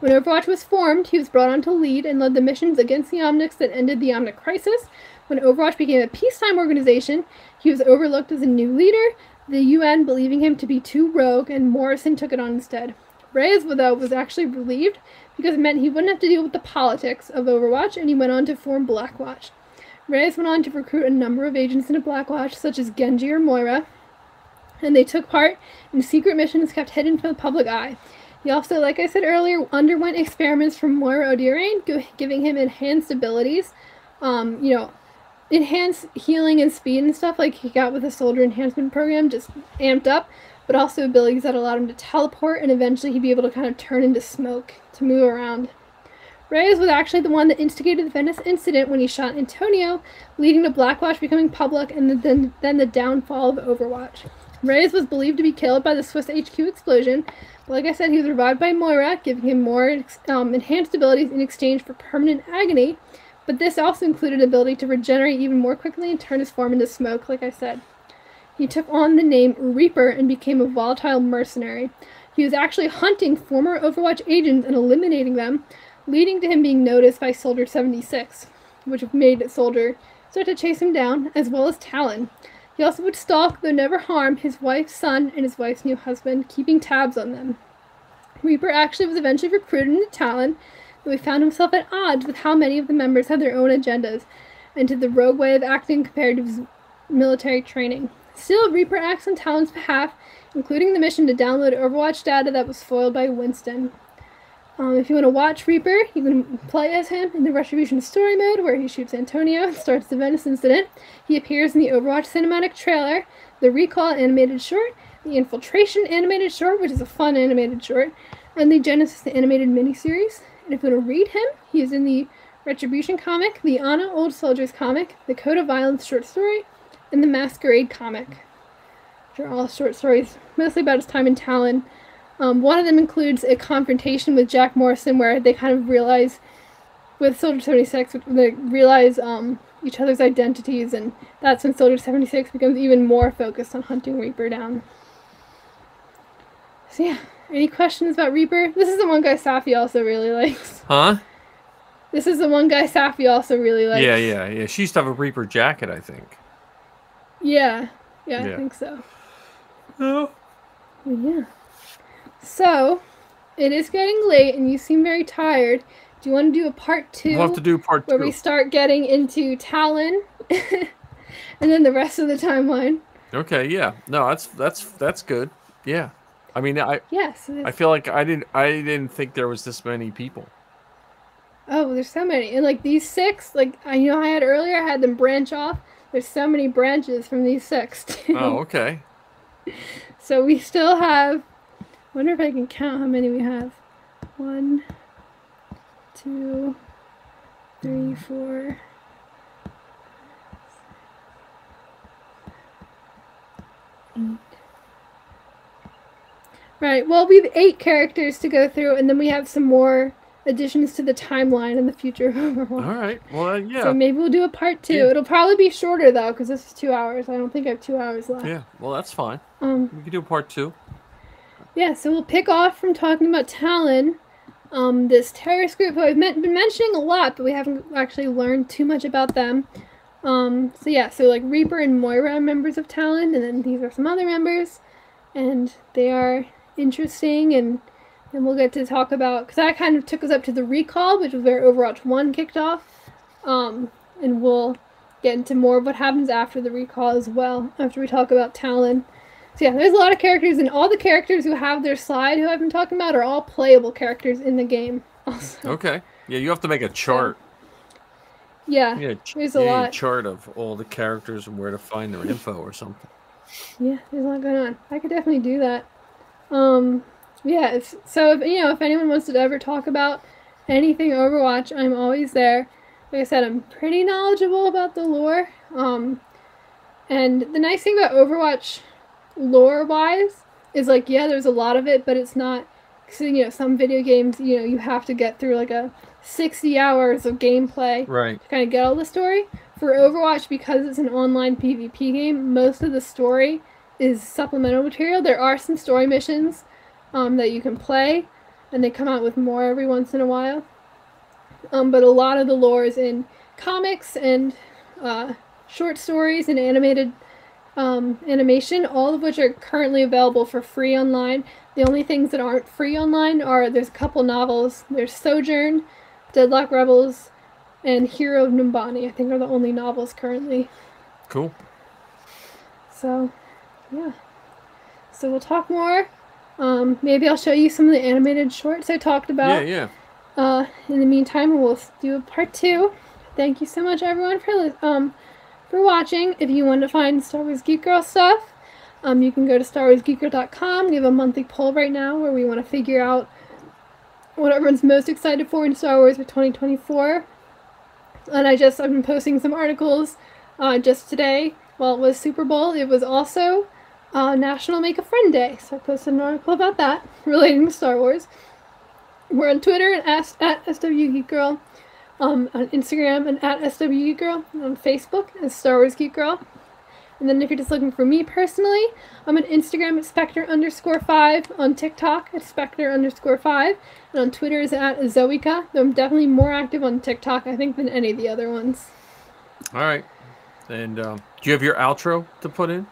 When Overwatch was formed, he was brought on to lead and led the missions against the Omnics that ended the Omnic Crisis. When Overwatch became a peacetime organization, he was overlooked as a new leader, the UN believing him to be too rogue, and Morrison took it on instead. Reyes, though, was actually relieved because it meant he wouldn't have to deal with the politics of Overwatch, and he went on to form Blackwatch. Reyes went on to recruit a number of agents into Blackwatch, such as Genji or Moira, and they took part in secret missions kept hidden from the public eye. He also, like I said earlier, underwent experiments from Moira O'Dorain, giving him enhanced abilities, enhanced healing and speed and stuff like he got with the Soldier Enhancement Program, just amped up, but also abilities that allowed him to teleport, and eventually he'd be able to kind of turn into smoke to move around. Reyes was actually the one that instigated the Venice incident when he shot Antonio, leading to Blackwatch becoming public and then the downfall of Overwatch. Reyes was believed to be killed by the Swiss HQ explosion, but like I said, he was revived by Moira, giving him more enhanced abilities in exchange for permanent agony, but this also included the ability to regenerate even more quickly and turn his form into smoke, like I said. He took on the name Reaper and became a volatile mercenary. He was actually hunting former Overwatch agents and eliminating them, leading to him being noticed by Soldier 76, which made Soldier start to chase him down, as well as Talon. He also would stalk, though never harm, his wife's son and his wife's new husband, keeping tabs on them. Reaper actually was eventually recruited into Talon, though he found himself at odds with how many of the members had their own agendas, and to the rogue way of acting compared to his military training. Still, Reaper acts on Talon's behalf, including the mission to download Overwatch data that was foiled by Winston. If you want to watch Reaper, you can play as him in the Retribution story mode, where he shoots Antonio and starts the Venice incident. He appears in the Overwatch cinematic trailer, the Recall animated short, the Infiltration animated short, which is a fun animated short, and the Genesis animated miniseries. And if you want to read him, he is in the Retribution comic, the Anna Old Soldiers comic, the Code of Violence short story, and the Masquerade comic, which are all short stories, mostly about his time in Talon. One of them includes a confrontation with Jack Morrison, where they kind of realize, with Soldier 76, they realize each other's identities, and that's when Soldier 76 becomes even more focused on hunting Reaper down. So yeah, any questions about Reaper? This is the one guy Safi also really likes. Huh? This is the one guy Safi also really likes. Yeah. She used to have a Reaper jacket, I think. Yeah, I think so. Oh. Yeah. So, it is getting late and you seem very tired. Do you want to do a part 2? We'll have to do part 2. Where we start getting into Talon and then the rest of the timeline. Okay, yeah. No, that's good. Yeah. I mean, Yes. I feel like I didn't think there was this many people. Oh, there's so many. And like these 6, like I had earlier, I had them branch off. There's so many branches from these 6 too. Oh, okay. So we still have, I wonder if I can count how many we have. 1, 2, 3, 4. Right, well, we have 8 characters to go through, and then we have some more additions to the timeline in the future of Overwatch. All right, well, yeah. So maybe we'll do a part 2. Yeah. It'll probably be shorter, though, because this is 2 hours. I don't think I have 2 hours left. Yeah, well, that's fine. We can do part 2. Yeah, so we'll pick off from talking about Talon, this terrorist group who I've been mentioning a lot, but we haven't actually learned too much about them. So like Reaper and Moira are members of Talon, and then these are some other members, and they are interesting, and then we'll get to talk about, because that kind of took us up to the Recall, which was where Overwatch 1 kicked off, and we'll get into more of what happens after the Recall as well, after we talk about Talon. So yeah, there's a lot of characters, and all the characters who have their slide who I've been talking about are all playable characters in the game also. Okay. Yeah, you have to make a chart. Yeah, there's a lot. A chart of all the characters and where to find their info or something. Yeah, there's a lot going on. I could definitely do that. If anyone wants to ever talk about anything Overwatch, I'm always there. Like I said, I'm pretty knowledgeable about the lore. And the nice thing about Overwatch lore-wise is, like, yeah, there's a lot of it, but it's not, because, some video games, you have to get through, like, a 60 hours of gameplay right, to kind of get all the story. For Overwatch, because it's an online PvP game, most of the story is supplemental material. There are some story missions that you can play, and they come out with more every once in a while. But a lot of the lore is in comics and short stories and animated animation, all of which are currently available for free online. The only things that aren't free online are, there's a couple novels. There's Sojourn, Deadlock Rebels, and Hero of Numbani, I think, are the only novels currently. Cool. So, yeah. So we'll talk more. Maybe I'll show you some of the animated shorts I talked about. Yeah. In the meantime, we'll do a part 2. Thank you so much, everyone, for watching. If you want to find Star Wars Geek Girl stuff, you can go to StarWarsGeekGirl.com. We have a monthly poll right now where we want to figure out what everyone's most excited for in Star Wars for 2024. And I've been posting some articles just today. While it was Super Bowl, it was also National Make a Friend Day. So I posted an article about that relating to Star Wars. We're on Twitter at SWGeekGirl, on Instagram and at SWGeekGirl, and on Facebook as Star Wars Geek Girl. And then if you're just looking for me personally, I'm on Instagram at Spectre_5, on TikTok at Spectre_5, and on Twitter is at Zoica, though I'm definitely more active on TikTok, I think, than any of the other ones. All right. And do you have your outro to put in?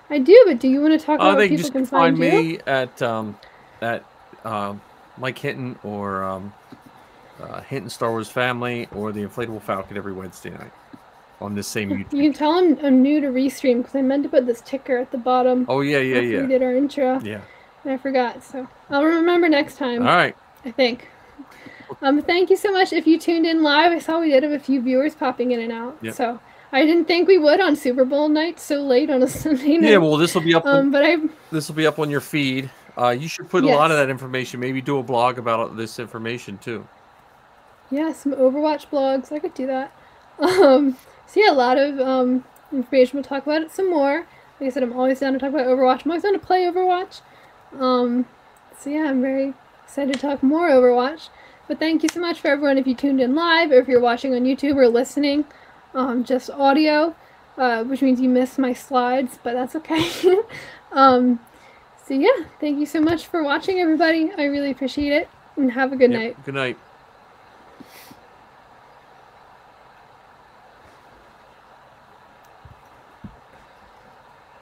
I do, but do you want to talk about where people can find you? They can find me at Mike Hinton or Hinton Star Wars Family or the Inflatable Falcon every Wednesday night on this same YouTube. You can tell I'm new to Restream because I meant to put this ticker at the bottom. Oh yeah, yeah, after yeah. we did our intro. Yeah. And I forgot, so I'll remember next time. All right. I think. Thank you so much. If you tuned in live, I saw we did have a few viewers popping in and out. Yep. So I didn't think we would on Super Bowl night so late on a Sunday night. Yeah, well, this will be up. But this will be up on your feed. You should put a lot of that information. Maybe do a blog about this information too. Yeah, some Overwatch blogs. I could do that. So yeah, a lot of information. We'll talk about it some more. Like I said, I'm always down to talk about Overwatch. I'm always down to play Overwatch. So yeah, I'm very excited to talk more Overwatch. But thank you so much for everyone if you tuned in live or if you're watching on YouTube or listening just audio, which means you missed my slides, but that's okay. So yeah, thank you so much for watching, everybody. I really appreciate it, and have a good night. Good night.